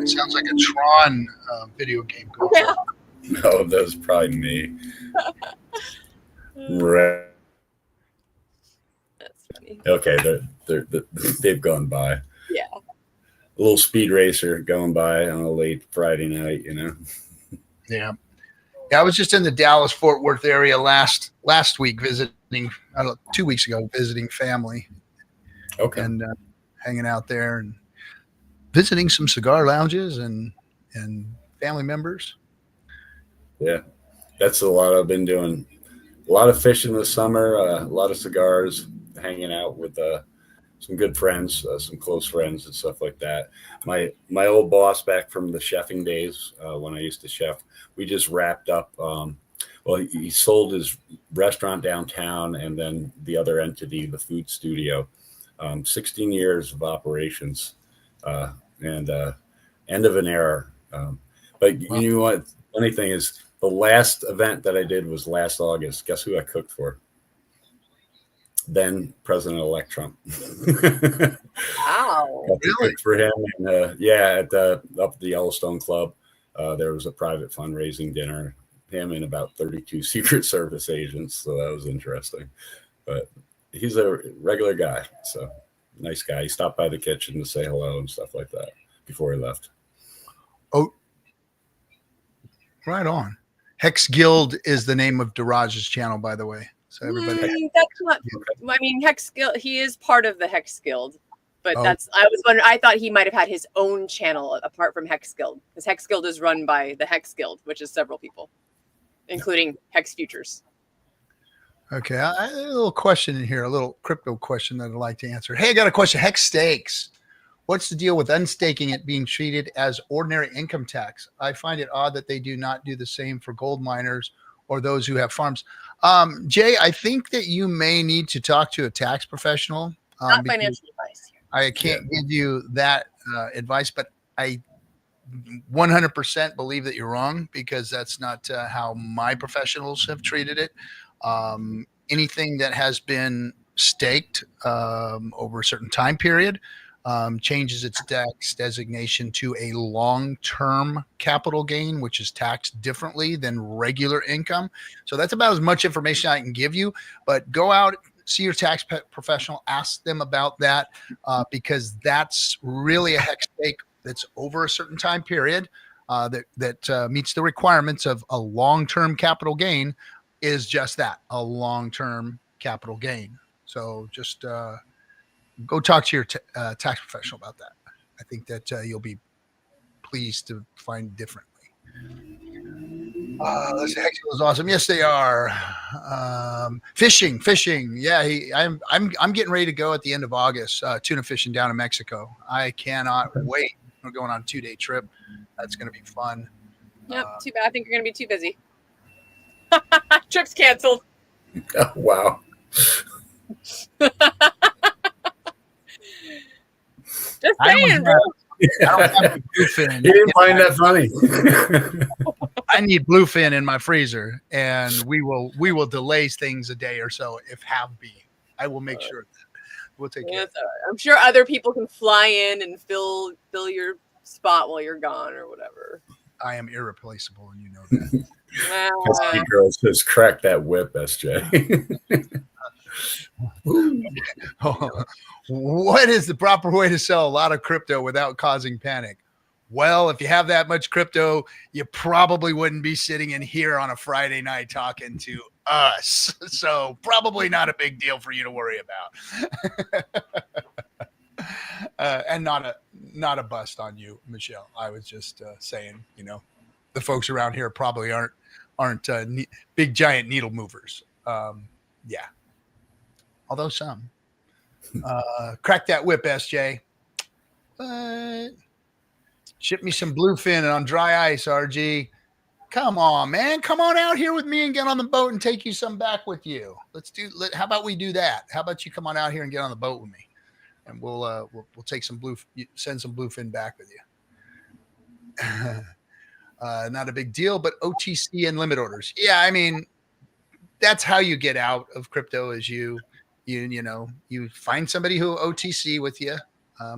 It sounds like a Tron video game. Yeah. No, that's probably me. Right. That's funny. Okay, they've gone by. Yeah. A little speed racer going by on a late Friday night, you know. Yeah. I was just in the Dallas Fort Worth area last week visiting. 2 weeks ago, visiting family. Okay. And hanging out there and visiting some cigar lounges and family members. Yeah, that's a lot I've been doing. A lot of fishing this summer, a lot of cigars, hanging out with some good friends, some close friends and stuff like that. My old boss back from the chefing days when I used to chef, we just wrapped up. Well, he sold his restaurant downtown and then the other entity, the food studio. 16 years of operations and end of an era. But you know what? Funny thing is, the last event that I did was last August. Guess who I cooked for? Then President-elect Trump. Wow. Really? For him. And, yeah, up at the Yellowstone Club, there was a private fundraising dinner. Him and about 32 Secret Service agents. So that was interesting. But he's a regular guy. So nice guy. He stopped by the kitchen to say hello and stuff like that before he left. Oh, right on. Hex Guild is the name of Diraj's channel, by the way. So everybody. That's not. I mean, Hex Guild. He is part of the Hex Guild, but Oh. that's. I was wondering. I thought he might have had his own channel apart from Hex Guild, because Hex Guild is run by the Hex Guild, which is several people, including Hex Futures. Okay, I have a little question in here, a little crypto question that I'd like to answer. Hey, I got a question. Hex stakes. What's the deal with unstaking it being treated as ordinary income tax? I find it odd that they do not do the same for gold miners or those who have farms. Jay, I think that you may need to talk to a tax professional. Not because financial advice. I can't give you that advice, but I 100% believe that you're wrong, because that's not how my professionals have treated it. Anything that has been staked over a certain time period changes its tax designation to a long-term capital gain, which is taxed differently than regular income. So that's about as much information I can give you, but go out, see your tax professional, ask them about that, because that's really a hex stake that's over a certain time period that meets the requirements of a long-term capital gain. Is just that, a long-term capital gain. So just go talk to your tax professional about that. I think that you'll be pleased to find differently. Let's say Hex is awesome. Yes, they are. Fishing. Yeah, I'm getting ready to go at the end of August. Tuna fishing down in Mexico. I cannot wait. We're going on a 2-day trip. That's going to be fun. Yep. Too bad. I think you're going to be too busy. Trip's canceled. Oh, wow. Just saying, bro. I don't have bluefin. You didn't find that funny. I need bluefin in my freezer, and we will delay things a day or so if have be. I will make sure that we'll take care. That's all right. I'm sure other people can fly in and fill your spot while you're gone or whatever. I am irreplaceable, and you know that. Well, Girl says, "Crack that whip, SJ." What is the proper way to sell a lot of crypto without causing panic? Well, if you have that much crypto, you probably wouldn't be sitting in here on a Friday night talking to us. So probably not a big deal for you to worry about. And not a bust on you, Michelle. I was just saying, the folks around here probably aren't big giant needle movers. Yeah. Although some. Crack that whip, SJ. Ship me some bluefin on dry ice, RG. Come on, man. Come on out here with me and get on the boat and take you some back with you. How about we do that? How about you come on out here and get on the boat with me? And we'll take send some bluefin back with you. Not a big deal, but OTC and limit orders. Yeah, I mean, that's how you get out of crypto, is you find somebody who OTC with you.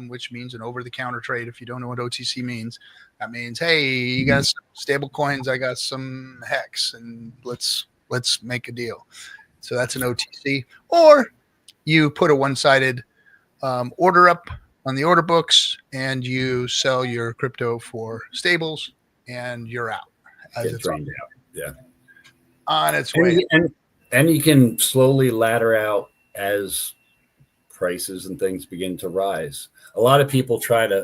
which means an over-the-counter trade. If you don't know what OTC means, that means, hey, you got some stable coins, I got some hex, and let's make a deal. So that's an OTC. Or you put a one-sided order up on the order books, and you sell your crypto for stables, and you're out. Get drained out. Yeah. On its way. And you can slowly ladder out as prices and things begin to rise. A lot of people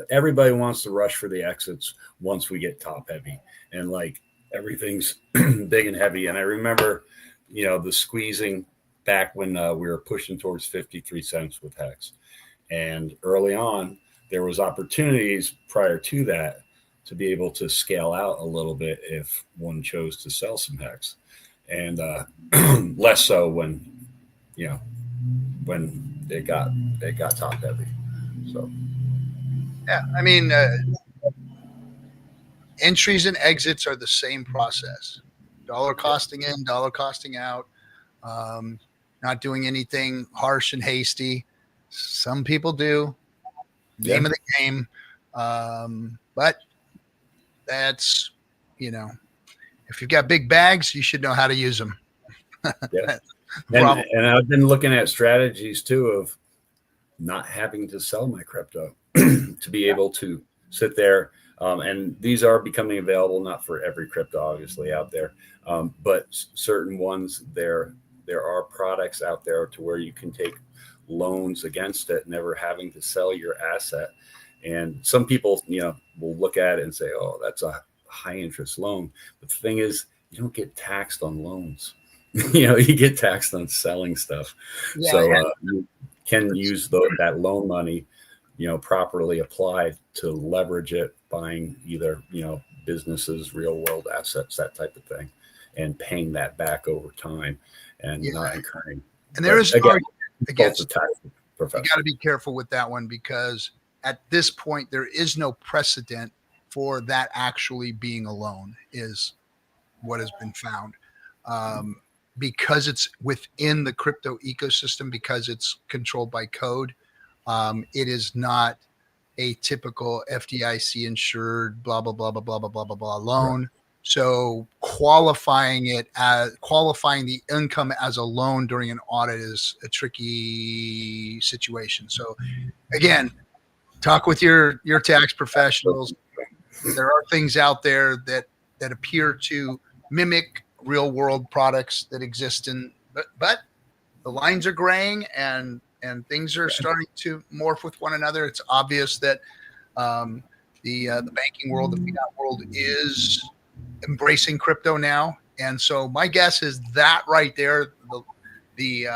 everybody wants to rush for the exits once we get top heavy, and like everything's big and heavy. And I remember, the squeezing back when we were pushing towards 53 cents with Hex. And early on, there was opportunities prior to that to be able to scale out a little bit if one chose to sell some Hex, and less so when it got top heavy. So yeah, I mean, entries and exits are the same process. Dollar costing in, dollar costing out. Not doing anything harsh and hasty. Some people do. Name of the game. But that's, if you've got big bags, you should know how to use them. Yeah. And I've been looking at strategies too of not having to sell my crypto to be able to sit there. And these are becoming available, not for every crypto obviously out there, but certain ones there are products out there to where you can take loans against it, never having to sell your asset. And some people, will look at it and say, oh, that's a high interest loan. But the thing is, you don't get taxed on loans. You get taxed on selling stuff. Yeah, so you can use that loan money, properly applied to leverage it, buying either, businesses, real world assets, that type of thing, and paying that back over time and not incurring. And there is an argument against the tax professor. You got to be careful with that one, because at this point, there is no precedent for that actually being a loan, is what has been found. Because it's within the crypto ecosystem, because it's controlled by code, it is not a typical FDIC insured blah blah blah blah blah blah blah blah blah loan. Right. So qualifying the income as a loan during an audit is a tricky situation. So again, talk with your tax professionals. There are things out there that appear to mimic real world products that exist but the lines are graying and things are starting to morph with one another. It's obvious that the banking world, the fiat world, is embracing crypto now, and so my guess is that right there, the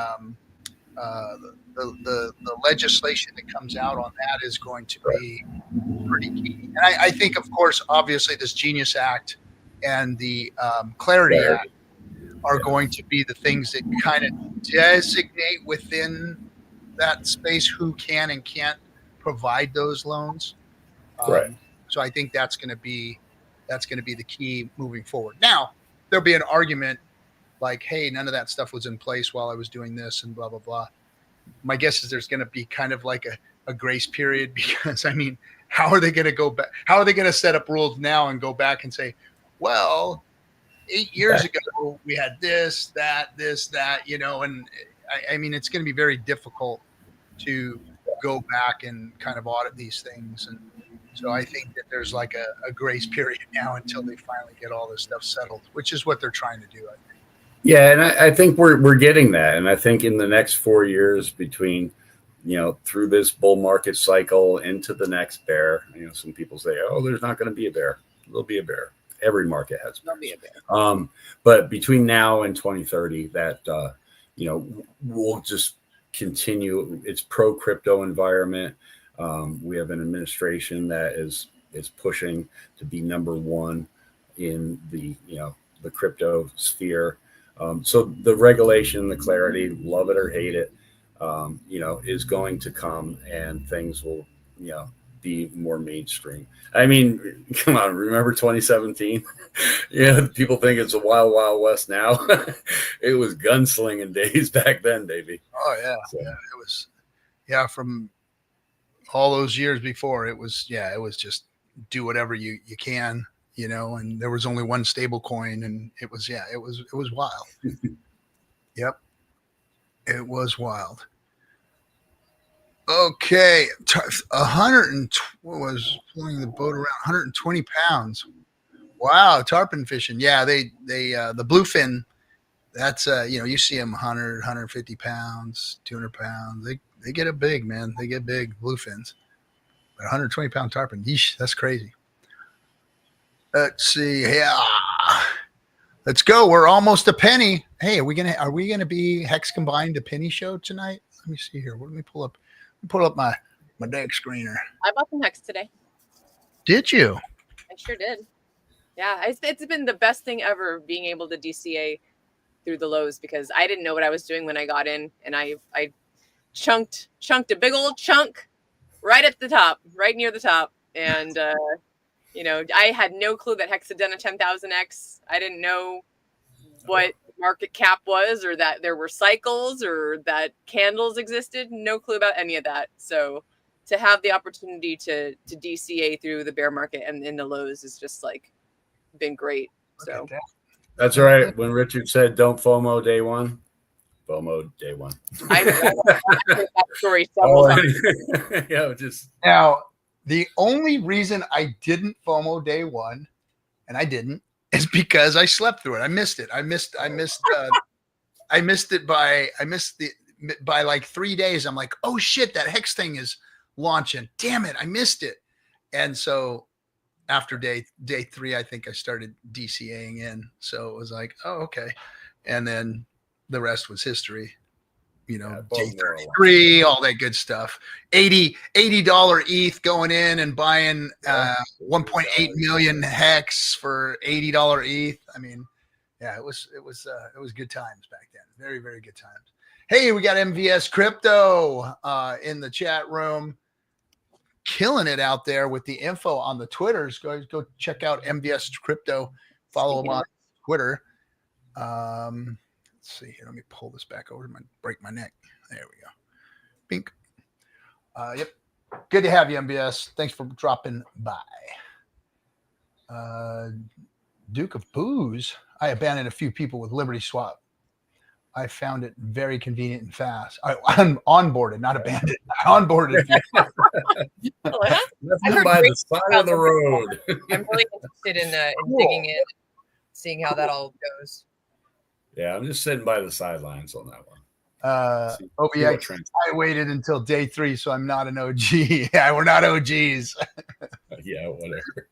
legislation that comes out on that is going to be pretty key. And I think, of course, obviously, this Genius Act and the Clarity Act are going to be the things that kind of designate within that space who can and can't provide those loans. Right. So I think that's going to be the key moving forward. Now, there'll be an argument like, hey, none of that stuff was in place while I was doing this and blah, blah, blah. My guess is there's going to be kind of like a grace period, because, I mean, how are they going to go back? How are they going to set up rules now and go back and say, well, 8 years ago we had this, that, and I mean, it's going to be very difficult to go back and kind of audit these things. And so I think that there's like a grace period now until they finally get all this stuff settled, which is what they're trying to do, I think. Yeah, and I think we're getting that. And I think in the next 4 years between, through this bull market cycle into the next bear, some people say, oh, there's not going to be a bear. There'll be a bear. Every market has bears. There'll be a bear. But between now and 2030, that, we'll just continue. It's pro crypto environment. We have an administration that is pushing to be number one in the crypto sphere. So the regulation, the clarity, love it or hate it, is going to come, and things will, be more mainstream. I mean, come on, remember 2017? People think it's a wild, wild west now. It was gunslinging days back then, baby. Oh yeah, so. Yeah, it was. Yeah, from all those years before, it was just do whatever you can, and there was only one stable coin, and it was wild. Yep. It was wild. Okay. 100 was pulling the boat around 120 pounds. Wow. Tarpon fishing. Yeah. They the bluefin, that's, you see them 100, 150 pounds, 200 pounds. They get it big, man. They get big bluefins. But 120 pound tarpon. Yeesh, that's crazy. Let's see. Yeah. Let's go. We're almost a penny. Hey, are we gonna be Hex Combined a penny show tonight? Let me see here. Let me pull up my deck screener. I bought some Hex today. Did you? I sure did. Yeah, it's been the best thing ever being able to DCA through the lows, because I didn't know what I was doing when I got in, and I chunked a big old chunk right at the top, right near the top, and I had no clue that Hex had done a 10,000x. I didn't know what market cap was, or that there were cycles, or that candles existed. No clue about any of that. So to have the opportunity to DCA through the bear market and in the lows is just like been great. So that's right. When Richard said don't FOMO day one, FOMO day one. I heard that story several times. Yeah, just now. The only reason I didn't FOMO day one, and I didn't, is because I slept through it. I missed it. I missed it by like 3 days. I'm like, oh shit, that Hex thing is launching. Damn it, I missed it. And so after day 3, I think I started DCAing in. So it was like, oh, okay. And then the rest was history. Day 33, all that good stuff. $80 ETH going in and buying 1.8 million Hex for $80 ETH. I mean, yeah, it was good times back then. Very, very good times. Hey, we got MVS Crypto in the chat room, killing it out there with the info on the Twitters. Go check out MVS Crypto. Follow him on Twitter. Let's see here. Let me pull this back over. Break my neck. There we go. Pink. Yep. Good to have you, MBS. Thanks for dropping by. Duke of Booze. I abandoned a few people with Liberty Swap. I found it very convenient and fast. I'm onboarded, not abandoned. I onboarded. Nothing by the side of the road. I'm really interested in digging in, seeing how that all goes. Yeah, I'm just sitting by the sidelines on that one. OBX, I waited until day 3, so I'm not an OG. Yeah, we're not OGs. Yeah, whatever.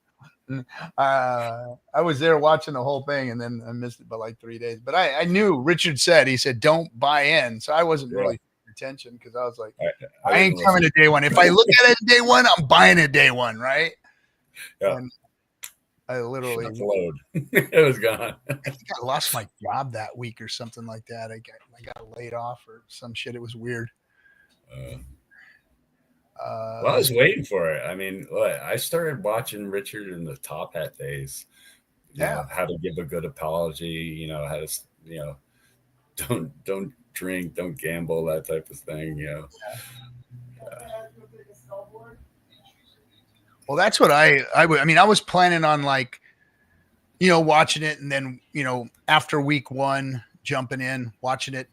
I was there watching the whole thing, and then I missed it by like 3 days. But I knew Richard said, he said, don't buy in. So I wasn't really paying attention, because I was like, I ain't coming to day 1. If I look at it day 1, I'm buying it day 1, right? Yeah. And I literally it was gone. I think I lost my job that week or something like that. I got laid off or some shit. It was weird. Well, I was waiting for it. I mean, I started watching Richard in the Top Hat days. You know, how to give a good apology. How to, don't drink, don't gamble, that type of thing. Well, that's what I was planning on, like, watching it, and then, after week 1, jumping in, watching it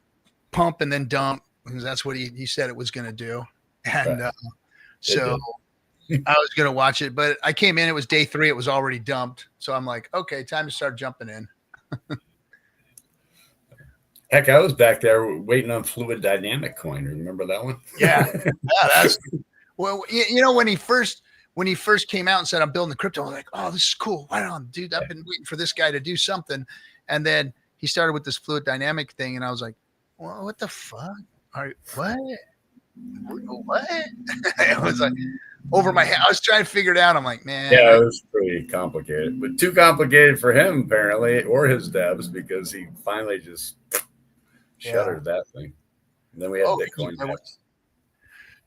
pump and then dump, because that's what he said it was going to do. And so I was going to watch it, but I came in, it was day 3, it was already dumped. So I'm like, okay, time to start jumping in. Heck, I was back there waiting on Fluid Dynamic Coin. Remember that one? Yeah. That's well, when he first came out and said, I'm building the crypto, I was like, oh, this is cool. Right on, dude. I've been waiting for this guy to do something. And then he started with this Fluid Dynamic thing, and I was like, well, what the fuck? What? It was like over my head. I was trying to figure it out. I'm like, man. Yeah, it was pretty complicated, but too complicated for him, apparently, or his devs, because he finally just shuttered that thing. And then we had Bitcoin.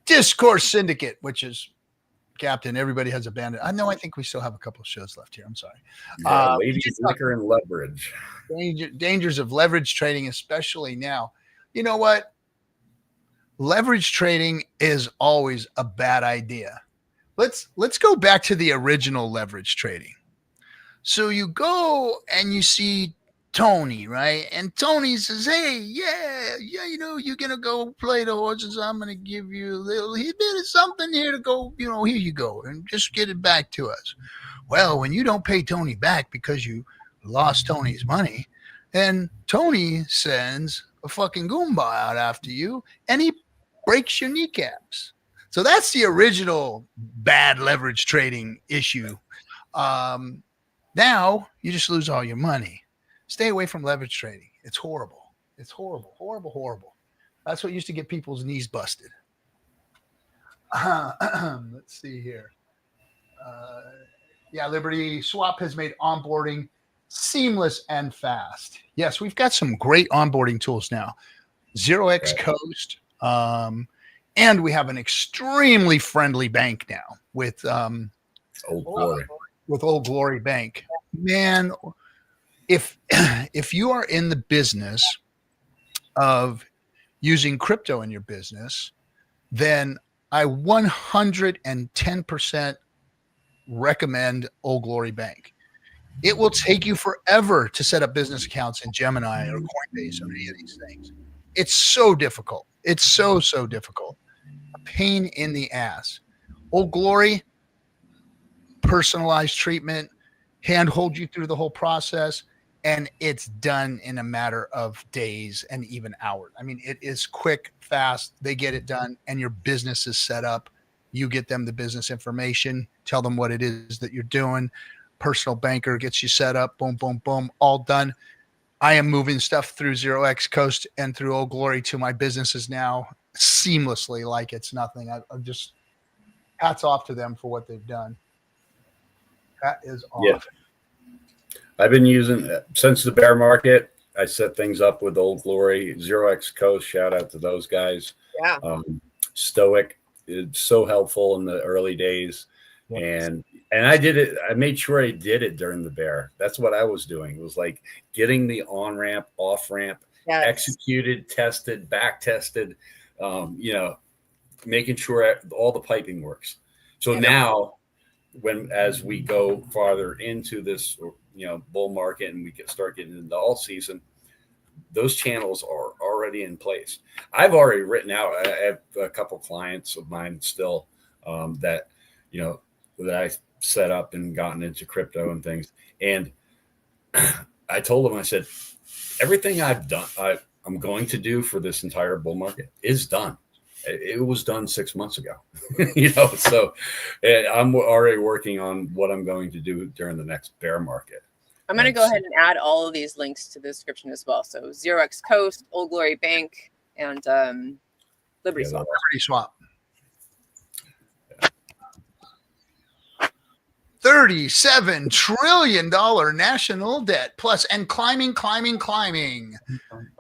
Discourse Syndicate, which is Captain. Everybody has abandoned. I think we still have a couple of shows left here. I'm sorry. Ladies, liquor, and leverage. Dangers of leverage trading, especially now. You know what? leverage trading is always a bad idea. Let's go back to the original leverage trading. So you go and you see Tony, right? And Tony says, "Hey, yeah, you're gonna go play the horses. I'm gonna give you a little bit of something here to go. Here you go, and just get it back to us." Well, when you don't pay Tony back because you lost Tony's money, then Tony sends a fucking Goomba out after you, and he breaks your kneecaps. So that's the original bad leverage trading issue. Now you just lose all your money. Stay away from leverage trading. It's horrible. It's horrible, horrible, horrible. That's what used to get people's knees busted. Let's see here. Liberty Swap has made onboarding seamless and fast. Yes, we've got some great onboarding tools now. 0x Coast. And we have an extremely friendly bank now with Old Glory. With Old Glory Bank. Man, if you are in the business of using crypto in your business, then I 110% recommend Old Glory Bank. It will take you forever to set up business accounts in Gemini or Coinbase or any of these things. It's so difficult. It's so difficult. A pain in the ass. Old Glory, personalized treatment, handhold you through the whole process, and it's done in a matter of days and even hours. I mean, it is quick, fast. They get it done, and your business is set up. You get them the business information, tell them what it is that you're doing. Personal banker gets you set up, boom, boom, boom, all done. I am moving stuff through 0x Coast and through Old Glory to my businesses now seamlessly, like it's nothing. I'm just hats off to them for what they've done. That is awesome. Yeah. I've been using since the bear market. I set things up with Old Glory, 0x Coast. Shout out to those guys. Yeah. Stoic is so helpful in the early days. Yes. And I did it. I made sure I did it during the bear. That's what I was doing. It was like getting the on ramp, off ramp, executed, tested, back tested, making sure all the piping works. So now as we go farther into this, bull market and we start getting into all season, those channels are already in place. I've already written out, I have a couple clients of mine still that I set up and gotten into crypto and things. And I told them, I said, everything I've done, I'm going to do for this entire bull market is done. It was done 6 months ago, so I'm already working on what I'm going to do during the next bear market. I'm going to go ahead and add all of these links to the description as well. So 0x Coast, Old Glory Bank, and Liberty Swap. Liberty Swap. $37 trillion national debt plus and climbing.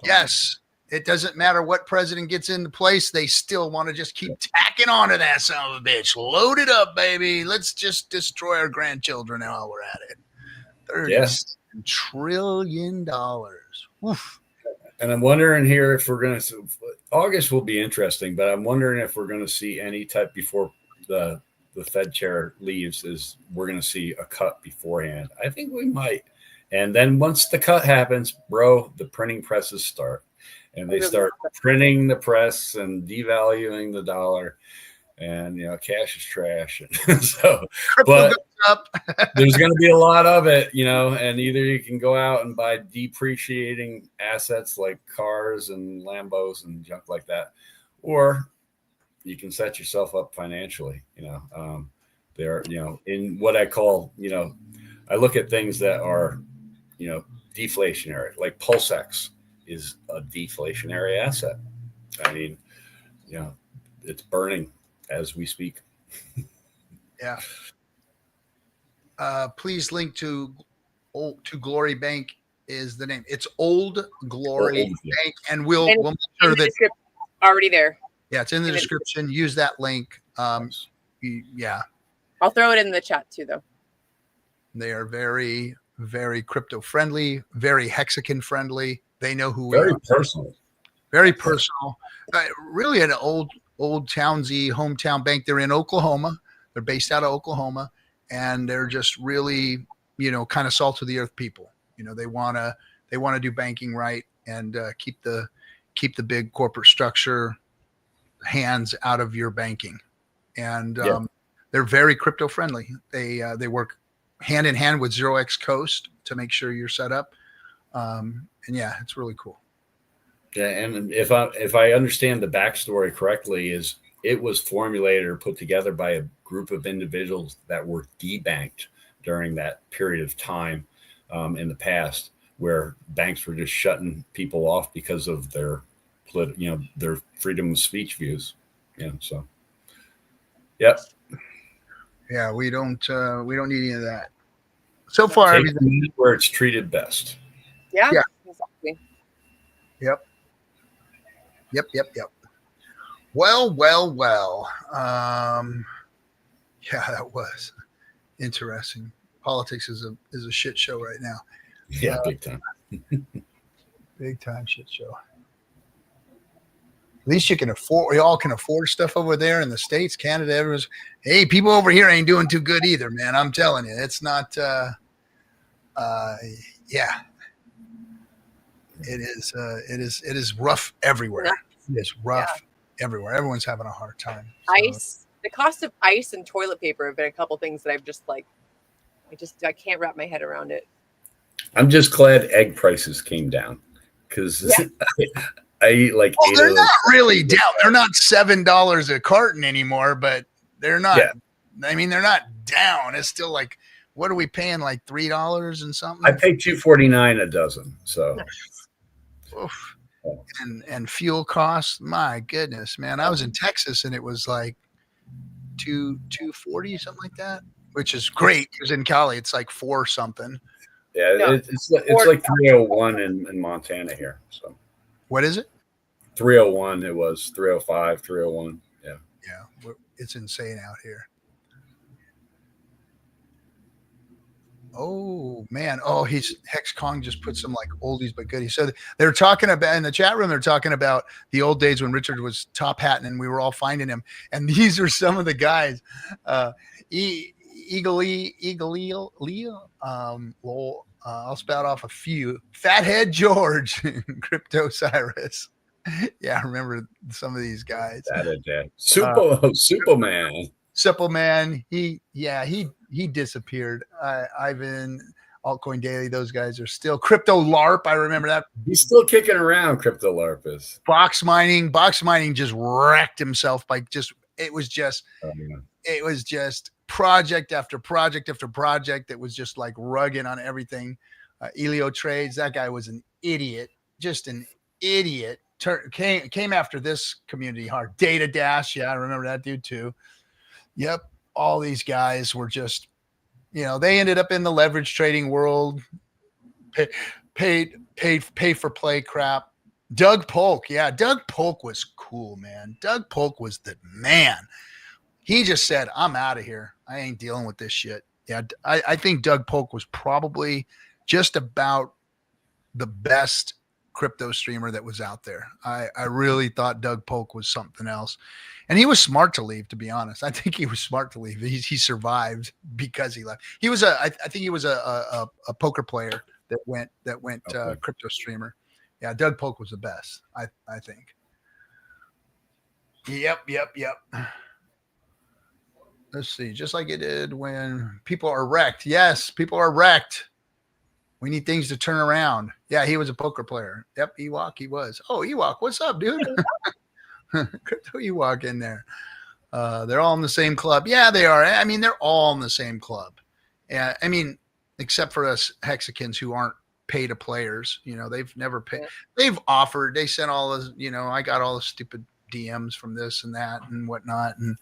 Yes, it doesn't matter what president gets into place. They still want to just keep tacking onto that son of a bitch. Load it up, baby. Let's just destroy our grandchildren while we're at it. $37 trillion. Oof. And I'm wondering here if we're going to – August will be interesting, but I'm wondering if we're going to see any type before the Fed chair leaves is we're going to see a cut beforehand. I think we might. And then once the cut happens, bro, the printing presses start. And they start printing the press and devaluing the dollar. And, cash is trash. So, but there's going to be a lot of it, and either you can go out and buy depreciating assets like cars and Lambos and junk like that, or you can set yourself up financially. They're, in what I call, I look at things that are, deflationary, like PulseX is a deflationary asset. I mean, it's burning as we speak. Yeah. Please link to Glory Bank is the name. It's Old Glory Bank, and we'll make sure that already there. Yeah, it's in the description. Use that link. Yeah. I'll throw it in the chat too, though. They are very, very crypto friendly, very Hexican friendly. They know who we are. Very personal. Very personal. Really an old townsy hometown bank. They're in Oklahoma. They're based out of Oklahoma, and they're just really, kind of salt of the earth people. They want to do banking right and keep the big corporate structure hands out of your banking. And they're very crypto friendly. They work hand in hand with 0x Coast to make sure you're set up. And yeah, it's really cool. Yeah, and if I understand the backstory correctly, is it was formulated or put together by a group of individuals that were debanked during that period of time in the past, where banks were just shutting people off because of their their freedom of speech views. So yep. Yeah, we don't need any of that. So far, Take everything where it's treated best. Yeah. Yeah. Exactly. Yep. Well. Yeah, that was interesting. Politics is a shit show right now. Yeah, big time. Big time shit show. At least we all can afford stuff over there in the States, Canada, everyone's, hey, people over here ain't doing too good either, man. I'm telling you, it's not, yeah. It is rough everywhere. It is rough everywhere. Everyone's having a hard time. So. Ice, the cost of ice and toilet paper have been a couple things that I've just I can't wrap my head around it. I'm just glad egg prices came down because I eat like they're not really down. They're not $7 a carton anymore, but they're not. Yeah. I mean, they're not down. It's still like, what are we paying? Like $3 and something. I pay $2.49 a dozen. So, oof. And fuel costs. My goodness, man! I was in Texas and it was like $2.40 something like that, which is great because in Cali it's like $4 something. Yeah, it's like 301 in Montana here. So. What is it? 301. It was 305, 301. Yeah. Yeah. It's insane out here. Oh man. Oh, Hex Kong just put some like oldies but goodies. So they're talking about in the chat room, they're talking about the old days when Richard was top hatting and we were all finding him. And these are some of the guys. I'll spout off a few. Fathead George, Crypto Cyrus. Yeah, I remember some of these guys. Superman. Suppleman. He disappeared. Ivan, Altcoin Daily. Those guys are still Crypto LARP. I remember that. He's still kicking around. Crypto LARP is. Box mining just wrecked himself by it was just project after project after project that was just like rugged on everything. Elio Trades, that guy was an idiot, just an idiot. Came after this community hard. Data Dash, yeah, I remember that dude too. Yep, all these guys were just, they ended up in the leverage trading world. Pay for play crap. Doug Polk, yeah, Doug Polk was cool, man. Doug Polk was the man. He just said, I'm out of here. I ain't dealing with this shit. Yeah, I think Doug Polk was probably just about the best crypto streamer that was out there. I really thought Doug Polk was something else. And he was smart to leave, to be honest. I think he was smart to leave. He survived because he left. He was I think he was a poker player that went okay. Crypto streamer. Yeah, Doug Polk was the best, I think. Yep. Let's see, just like it did when people are wrecked. Yes, people are wrecked. We need things to turn around. Yeah, he was a poker player. Yep, Ewok, he was. Oh, Ewok, what's up, dude? Crypto Ewok in there. They're all in the same club. Yeah, they are. I mean, they're all in the same club. Yeah, I mean, except for us Hexicans who aren't pay to players. They've never paid. They've offered. They sent all this. I got all the stupid DMs from this and that and whatnot, and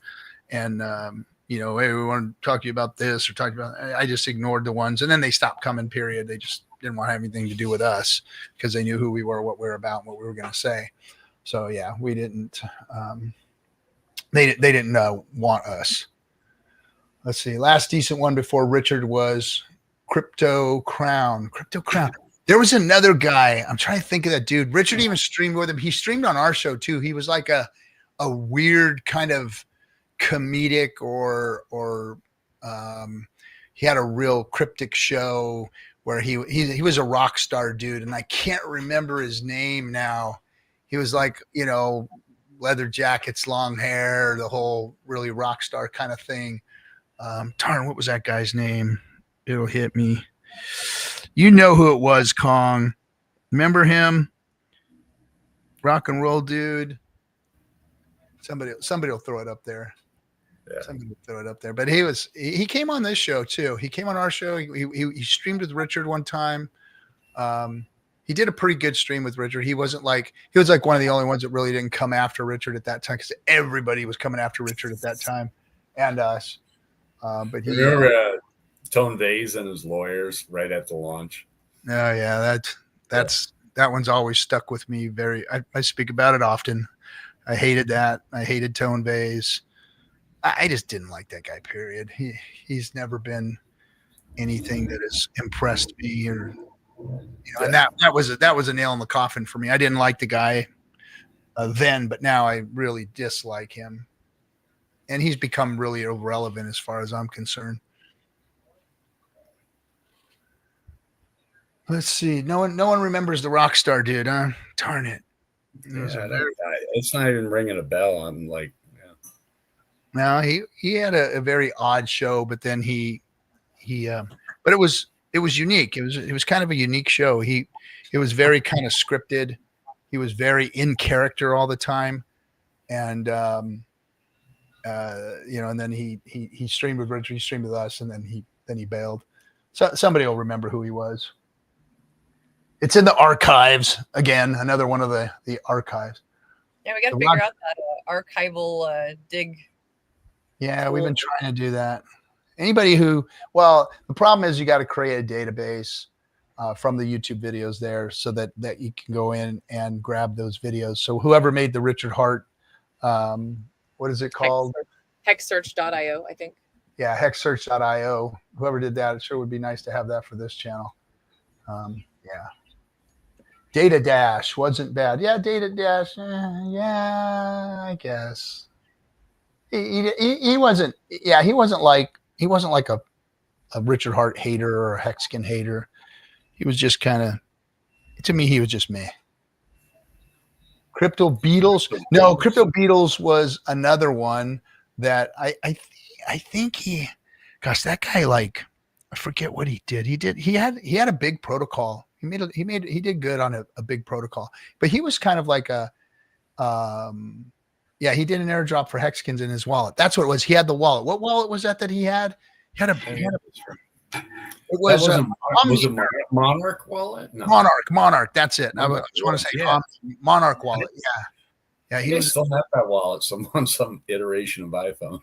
hey, we want to talk to you about this or talk about. I just ignored the ones, and then they stopped coming. Period. They just didn't want to have anything to do with us because they knew who we were, what we were about, and what we were going to say. So yeah, we didn't. They didn't want us. Let's see. Last decent one before Richard was Crypto Crown. There was another guy. I'm trying to think of that dude. Richard even streamed with him. He streamed on our show too. He was like a weird kind of comedic or he had a real cryptic show where he was a rock star dude, and I can't remember his name now. He was like, you know, leather jackets, long hair, the whole really rock star kind of thing. Darn, what was that guy's name? It'll hit me. You know who it was, Kong. Remember him? Rock and roll dude. Somebody will throw it up there. Yeah. Somebody will throw it up there. But he came on this show too. He came on our show. He streamed with Richard one time. He did a pretty good stream with Richard. He was like one of the only ones that really didn't come after Richard at that time, because everybody was coming after Richard at that time and us. But he remember Tone Vase and his lawyers right at the launch. Oh yeah, that one's always stuck with me. I speak about it often. I hated that. I hated Tone Vase. I just didn't like that guy, period. He's never been anything that has impressed me, or and that was a nail in the coffin for me. I didn't like the guy then, but now I really dislike him, and he's become really irrelevant as far as I'm concerned. Let's see. No one remembers the rock star dude, huh? Darn it. It's not even ringing a bell. I'm like, no, he had a very odd show, but then but it was unique. It was kind of a unique show. It was very kind of scripted. He was very in character all the time, and and then he streamed with Richard, he streamed with us, and then he bailed. So somebody will remember who he was. It's in the archives again. Another one of the archives. Yeah, we got to figure out that archival dig. Yeah, we've been trying to do that. Anybody the problem is you got to create a database from the YouTube videos there, so that you can go in and grab those videos. So whoever made the Richard Hart, what is it called? Hexsearch.io, I think. Yeah, hexsearch.io. Whoever did that, it sure would be nice to have that for this channel. Yeah. Data Dash wasn't bad. Yeah, Data Dash. Yeah, I guess. He wasn't. Yeah, he wasn't like a Richard Hart hater or a Hexican hater. He was just kind of, to me, he was just meh. Crypto Beatles. No, Crypto Beatles was another one that I think gosh, that guy, like, I forget what he did. He had a big protocol. He did good on a big protocol, but he was kind of like he did an airdrop for Hexicans in his wallet. That's what it was. He had the wallet. What wallet was that he had? It was Monarch wallet? No. Monarch. That's it. I just want to say Monarch wallet. Yeah. He still have that wallet. Some iteration of iPhone.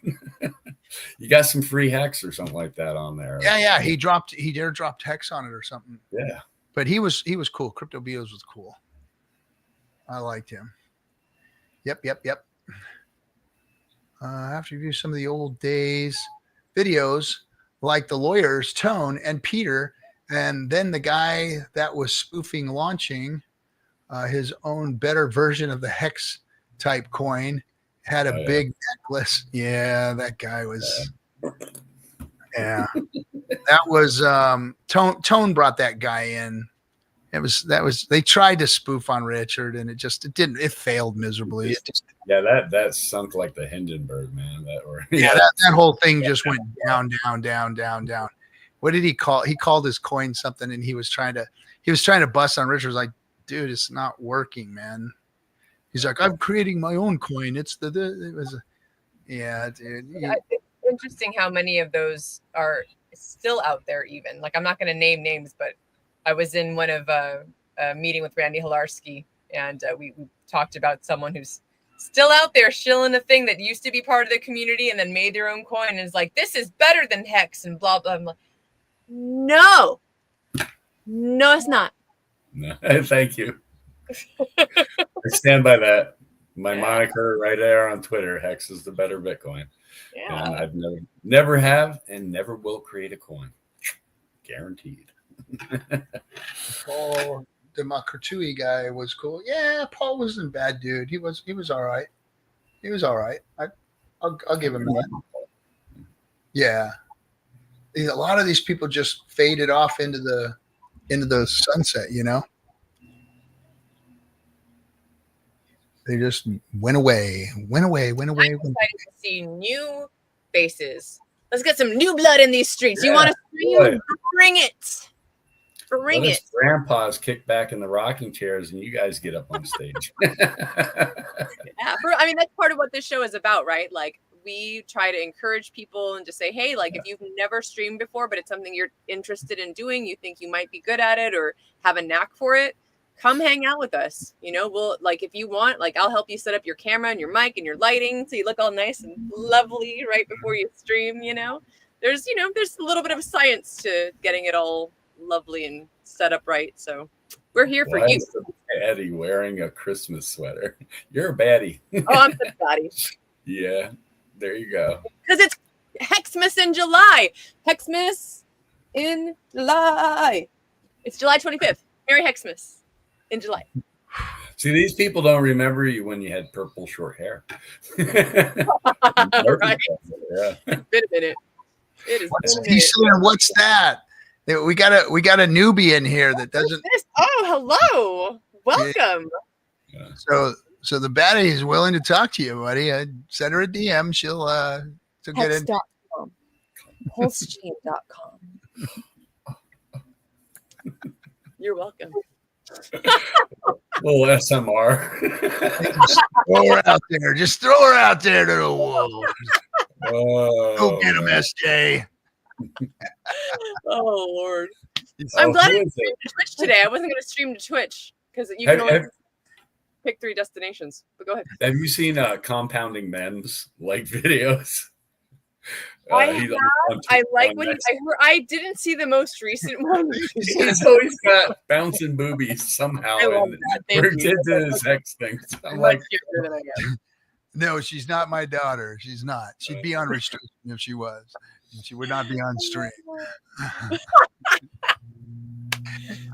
You got some free Hex or something like that on there. Yeah. He airdropped Hex on it or something. Yeah. But he was cool. Crypto Beatles was cool. I liked him. Yep. I have to review some of the old days videos, like the lawyers, Tone and Peter, and then the guy that was spoofing launching his own better version of the Hex type coin, had a big necklace. Yeah, that guy was. Yeah, that was Tone brought that guy in. They tried to spoof on Richard, and it failed miserably. That sunk like the Hindenburg, man. That whole thing just went down. What did he call? He called his coin something, and he was trying to bust on Richard. Like, dude, it's not working, man. He's like, I'm creating my own coin. Dude. Yeah, it's interesting how many of those are still out there. Even, like, I'm not going to name names, but I was in one of a meeting with Randy Hilarski, and we talked about someone who's still out there shilling a thing that used to be part of the community and then made their own coin and is like, this is better than Hex and blah, blah. I'm like, no, it's not. No, thank you. I stand by that. My moniker right there on Twitter, Hex is the better Bitcoin. Yeah. And I've never have and never will create a coin. Guaranteed. Paul Democratui guy was cool. Yeah, Paul wasn't a bad dude. He was all right. He was all right. I'll give him that. Yeah. A lot of these people just faded off into the sunset, you know? They just went away. I'm excited to see new faces. Let's get some new blood in these streets. You want to stream? Bring it. Bring it. Grandpas kick back in the rocking chairs and you guys get up on stage. Yeah, I mean, that's part of what this show is about, right? Like, we try to encourage people and just say, hey, like, if you've never streamed before, but it's something you're interested in doing, you think you might be good at it or have a knack for it, come hang out with us. You know, we'll, like, if you want, like, I'll help you set up your camera and your mic and your lighting so you look all nice and lovely right before you stream. You know, there's a little bit of science to getting it all lovely and set up right. So we're here for you. Baddie wearing a Christmas sweater. You're a baddie. Oh, I'm the baddie. Yeah, there you go. Because it's HEXMAS in July. HEXMAS in July. It's July 25th. Merry HEXMAS in July. See, these people don't remember you when you had purple short hair. Right. Yeah. It's been a minute. It is. What's that? We got a newbie in here that doesn't. Oh, hello. Welcome. Yeah. So the baddie is willing to talk to you, buddy. I send her a DM. She'll get in. Pulsechain.com. You're welcome. Little SMR. Throw her out there. Just throw her out there to the wolves. Oh. Go get him, SJ. Oh Lord. I'm glad I streamed to Twitch today. I wasn't going to stream to Twitch because you can only pick 3 destinations. But go ahead. Have you seen Compounding Men's like videos? I like what I didn't see the most recent one. He's always got bouncing boobies somehow. I love that. We're into his sex thing. I'm like, no, she's not my daughter. She's not. She'd be on restriction if she was. She would not be on stream.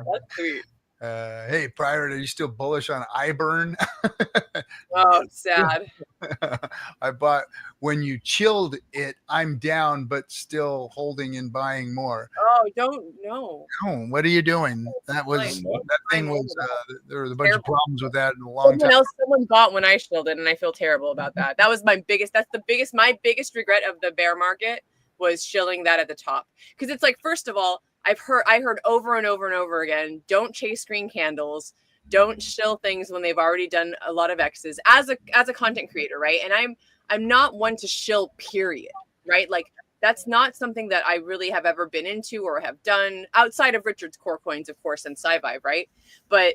That's sweet. Hey, Pryor, are you still bullish on iBurn? Oh, sad. I bought when you chilled it. I'm down, but still holding and buying more. Oh, don't know. No, what are you doing? That thing was. There was a bunch of problems with that in a long time. Someone bought when I chilled it, and I feel terrible about that. That was my biggest. That's my biggest regret of the bear market was shilling that at the top, because it's like, first of all, I heard over and over and over again, don't chase green candles, don't shill things when they've already done a lot of X's as a content creator, right? And I'm not one to shill, period, right? Like, that's not something that I really have ever been into or have done outside of Richard's Core Coins, of course, and SciVibe, right? But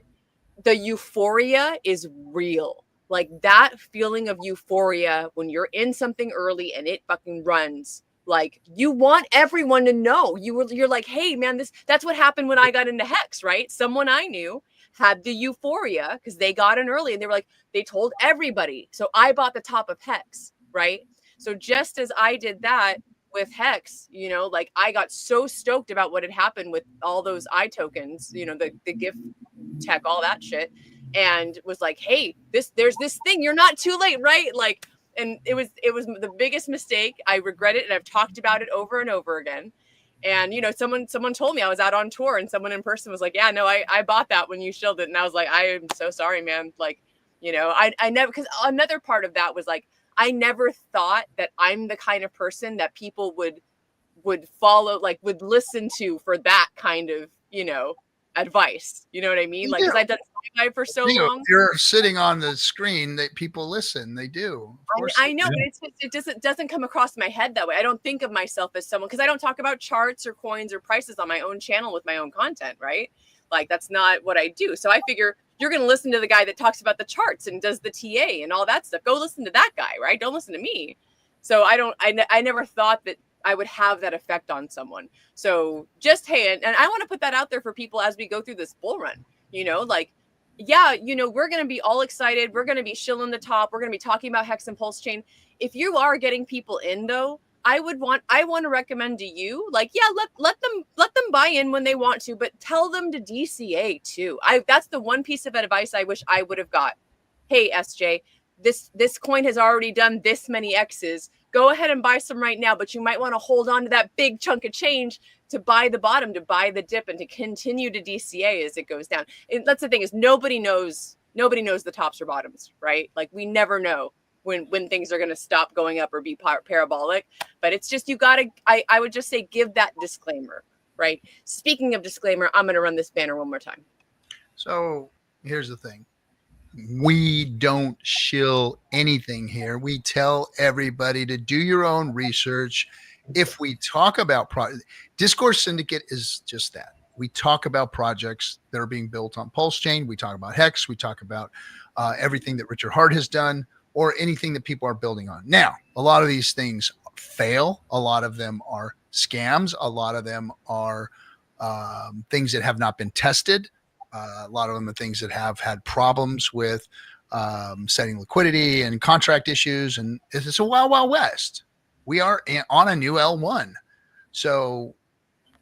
the euphoria is real. Like, that feeling of euphoria when you're in something early and it fucking runs. Like, you want everyone to know. You're like, hey man, that's what happened when I got into Hex, right? Someone I knew had the euphoria because they got in early and they were like, they told everybody. So I bought the top of Hex, right? So just as I did that with Hex, you know, like, I got so stoked about what had happened with all those tokens, you know, the gift tech, all that shit, and was like, hey, there's this thing, you're not too late, right? Like, and it was the biggest mistake. I regret it, and I've talked about it over and over again. And you know, someone told me, I was out on tour, and someone in person was like, "Yeah, no, I bought that when you shilled it," and I was like, "I am so sorry, man." Like, you know, I never, because another part of that was like, I never thought that I'm the kind of person that people would follow, like, would listen to for that kind of, you know, advice. You know what I mean? Like, because I've done SciVibe for so long. If you're sitting on the screen, that people listen. They do. I know, but it doesn't come across my head that way. I don't think of myself as someone, because I don't talk about charts or coins or prices on my own channel with my own content, right? Like, that's not what I do. So I figure you're going to listen to the guy that talks about the charts and does the TA and all that stuff. Go listen to that guy, right? Don't listen to me. So I never thought that I would have that effect on someone. So just, hey, and I want to put that out there for people as we go through this bull run, you know, like, yeah, you know, we're going to be all excited. We're going to be shilling the top. We're going to be talking about Hex and Pulse Chain. If you are getting people in, though, I want to recommend to you, like, yeah, let them buy in when they want to, but tell them to DCA too. That's the one piece of advice I wish I would have got. Hey, SJ, this coin has already done this many X's. Go ahead and buy some right now, but you might want to hold on to that big chunk of change to buy the bottom, to buy the dip, and to continue to DCA as it goes down. And that's the thing, is nobody knows the tops or bottoms, right? Like, we never know when things are going to stop going up or be parabolic. But it's just, you got to, I would just say, give that disclaimer, right? Speaking of disclaimer, I'm going to run this banner one more time. So here's the thing. We don't shill anything here. We tell everybody to do your own research. If we talk about Discourse Syndicate is just that. We talk about projects that are being built on Pulse Chain. We talk about Hex. We talk about everything that Richard Hart has done, or anything that people are building on. Now, a lot of these things fail. A lot of them are scams. A lot of them are things that have not been tested. A lot of them are things that have had problems with setting liquidity and contract issues. And it's a wild, wild west. We are on a new L1. So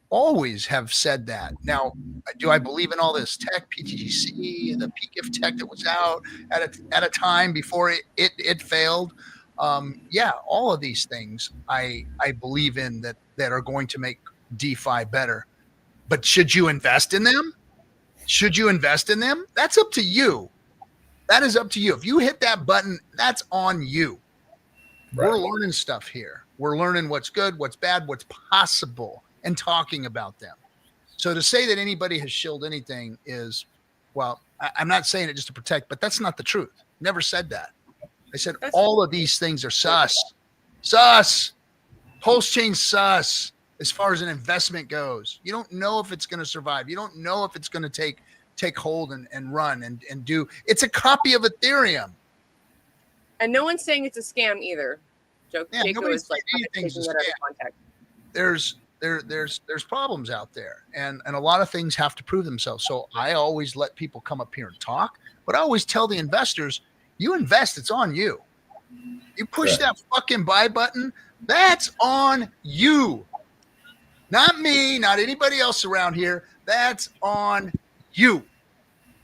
always have said that. Now, do I believe in all this tech, PTGC, the PGIF tech that was out at a time before it failed? Yeah, all of these things I believe in that are going to make DeFi better. But should you invest in them? Should you invest in them? That's up to you. That is up to you. If you hit that button, that's on you. Right. We're learning stuff here. We're learning what's good, what's bad, what's possible, and talking about them. So to say that anybody has shilled anything is, well, I'm not saying it just to protect, but that's not the truth. Never said that. I said all of these things are sus. Pulse chain sus. As far as an investment goes, you don't know if it's going to survive. You don't know if it's going to take hold and run and do. It's a copy of Ethereum. And no one's saying it's a scam either. Yeah, nobody's saying anything's a scam. There's problems out there, and a lot of things have to prove themselves. So I always let people come up here and talk, but I always tell the investors, you invest, it's on you. You push that fucking buy button, that's on you. Not me, not anybody else around here. That's on you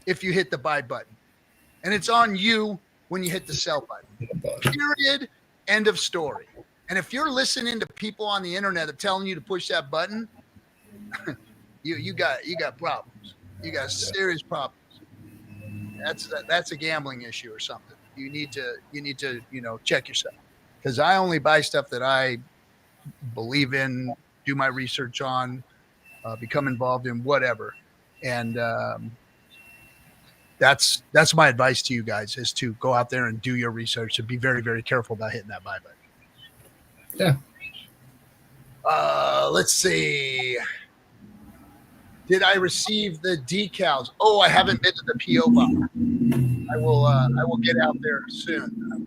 if you hit the buy button. And it's on you when you hit the sell button. Period. End of story. And if you're listening to people on the internet that are telling you to push that button, you got problems. You got serious problems. That's a gambling issue or something. You need to check yourself. Because I only buy stuff that I believe in, do my research on, become involved in, whatever. And that's my advice to you guys, is to go out there and do your research and be very, very careful about hitting that buy button. Yeah. Let's see. Did I receive the decals? Oh, I haven't been to the PO box. I will get out there soon.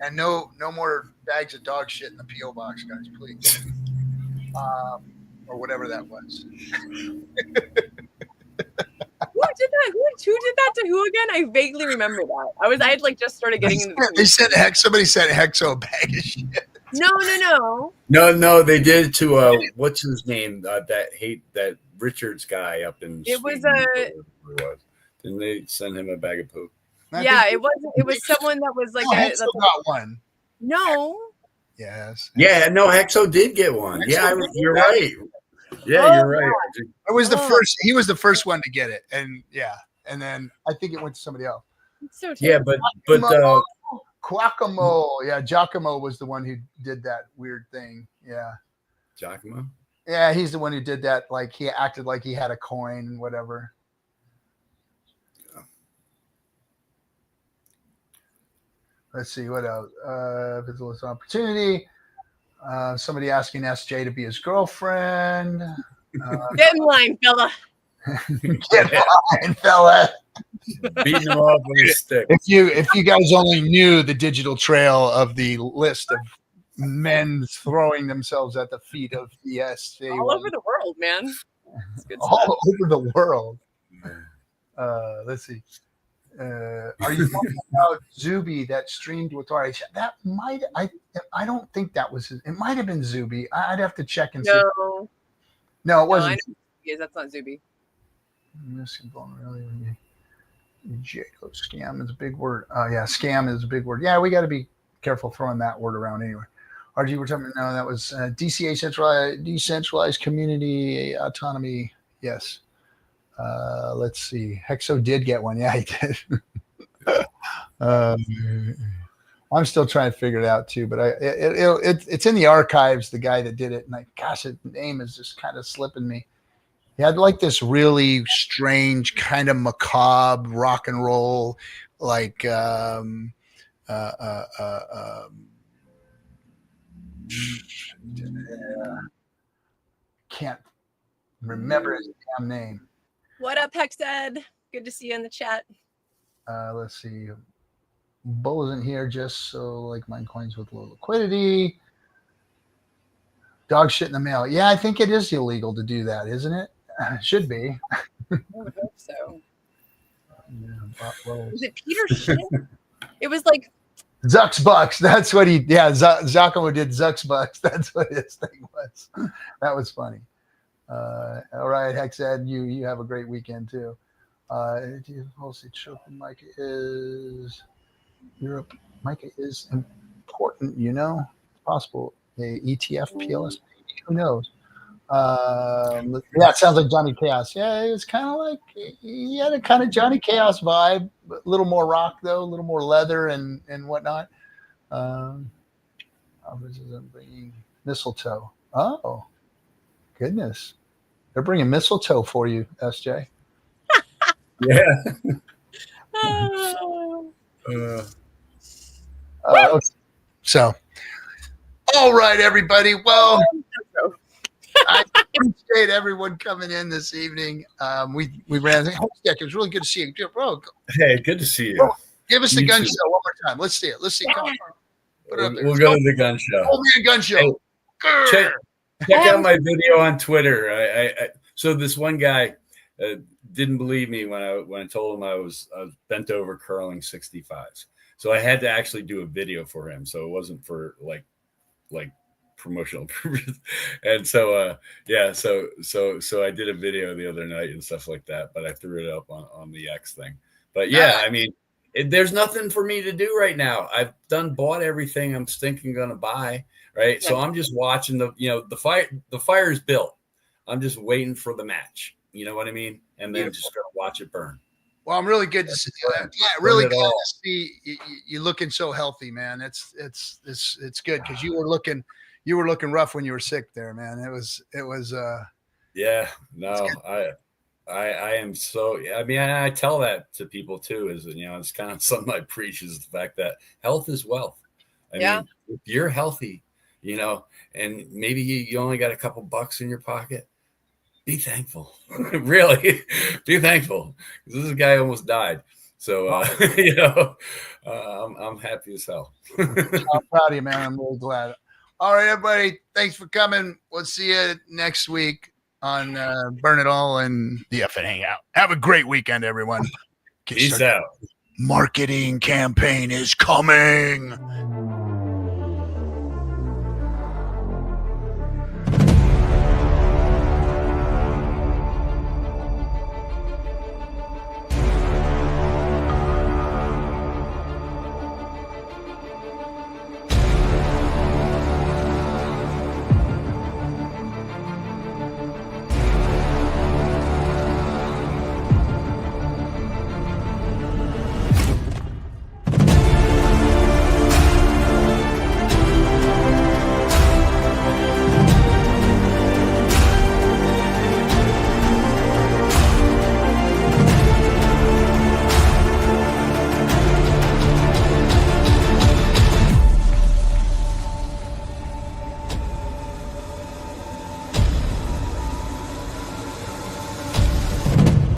And no more bags of dog shit in the PO box, guys, please. Or whatever that was. Who did that? Who did that to who again? I vaguely remember that. I had like just started getting into the They said somebody said Hexo bag of shit. No. They did it to what's his name? That Richards guy up in Sweden. Didn't they send him a bag of poop? Yeah, it was someone that was like Hexo got one. No. Yes. Yeah, no, Hexo did get one. You're right. Yeah, you're right. It was the first. He was the first one to get it, and then I think it went to somebody else. So yeah, but Giacomo. Yeah, Giacomo was the one who did that weird thing. Yeah. Giacomo. Yeah, he's the one who did that. Like, he acted like he had a coin and whatever. Let's see what else. Visibility opportunity. Somebody asking SJ to be his girlfriend. Get in line, fella. Get in line, fella. Beating him off with a stick. If you guys only knew the digital trail of the list of men throwing themselves at the feet of the SJ. All over the world, man. All over the world. Let's see. Are you talking about Zuby that streamed with RH? That might I don't think that was it might have been Zuby. I'd have to check and see. No, No, it no, I wasn't. know who he is. That's not Zuby. Scam is a big word. Yeah, scam is a big word. Yeah, we got to be careful throwing that word around anyway. RG, we're talking. No, that was DCA decentralized community autonomy. Yes. Let's see. Hexo did get one. Yeah, he did. I'm still trying to figure it out too, but it's in the archives. The guy that did it, and gosh, the name is just kind of slipping me. He had like this really strange kind of macabre rock and roll, like can't remember his damn name. What up, Hexed? Good to see you in the chat. Let's see. Bull isn't here just so like mine coins with low liquidity. Dog shit in the mail. Yeah, I think it is illegal to do that, isn't it? It should be. I would hope so. Yeah, Was it Peter Shit? It was like Zuck's Bucks. That's what he. Yeah, Giacomo did Zuck's Bucks. That's what his thing was. That was funny. All right, Hexed, you have a great weekend too. Micah is Europe. Micah is important. It's possible. A ETF PLS. Who knows? Yeah, it sounds like Johnny Chaos. Yeah, it was kind of like he had a kind of Johnny Chaos vibe, but a little more rock though, a little more leather and whatnot. Bringing mistletoe. Oh, goodness, they're bringing mistletoe for you, SJ. Yeah. So, all right, everybody. Well, I appreciate everyone coming in this evening. We ran. It was really good to see you, bro. Hey, good to see you. Bro, give us the You gun too. show one more time. Let's see it. Let's see. Come on. Put it up there. We'll go to the gun show. Old man gun show. Check out my video on Twitter. So this one guy didn't believe me when I told him I was bent over curling 65s. So I had to actually do a video for him. So it wasn't for like promotional purpose. And so so I did a video the other night and stuff like that, but I threw it up on the X thing. But yeah, I mean, there's nothing for me to do right now. I've bought everything I'm stinking gonna buy, right? Yeah. So I'm just watching the fire's built. I'm just waiting for the match. You know what I mean? And then just gonna watch it burn. Well, I'm really good to see you. Yeah, really glad to see you looking so healthy, man. It's good because you were looking rough when you were sick there, man. It was yeah, no, I am so, I mean, I tell that to people too, is, it's kind of something I preach, is the fact that health is wealth. I mean, if you're healthy, and maybe you only got a couple bucks in your pocket, be thankful. Really, be thankful. This guy almost died. So, I'm happy as hell. I'm proud of you, man. I'm really glad. All right, everybody. Thanks for coming. We'll see you next week on Burn It All and the FN Hangout. Have a great weekend, everyone. Peace out. Marketing campaign is coming.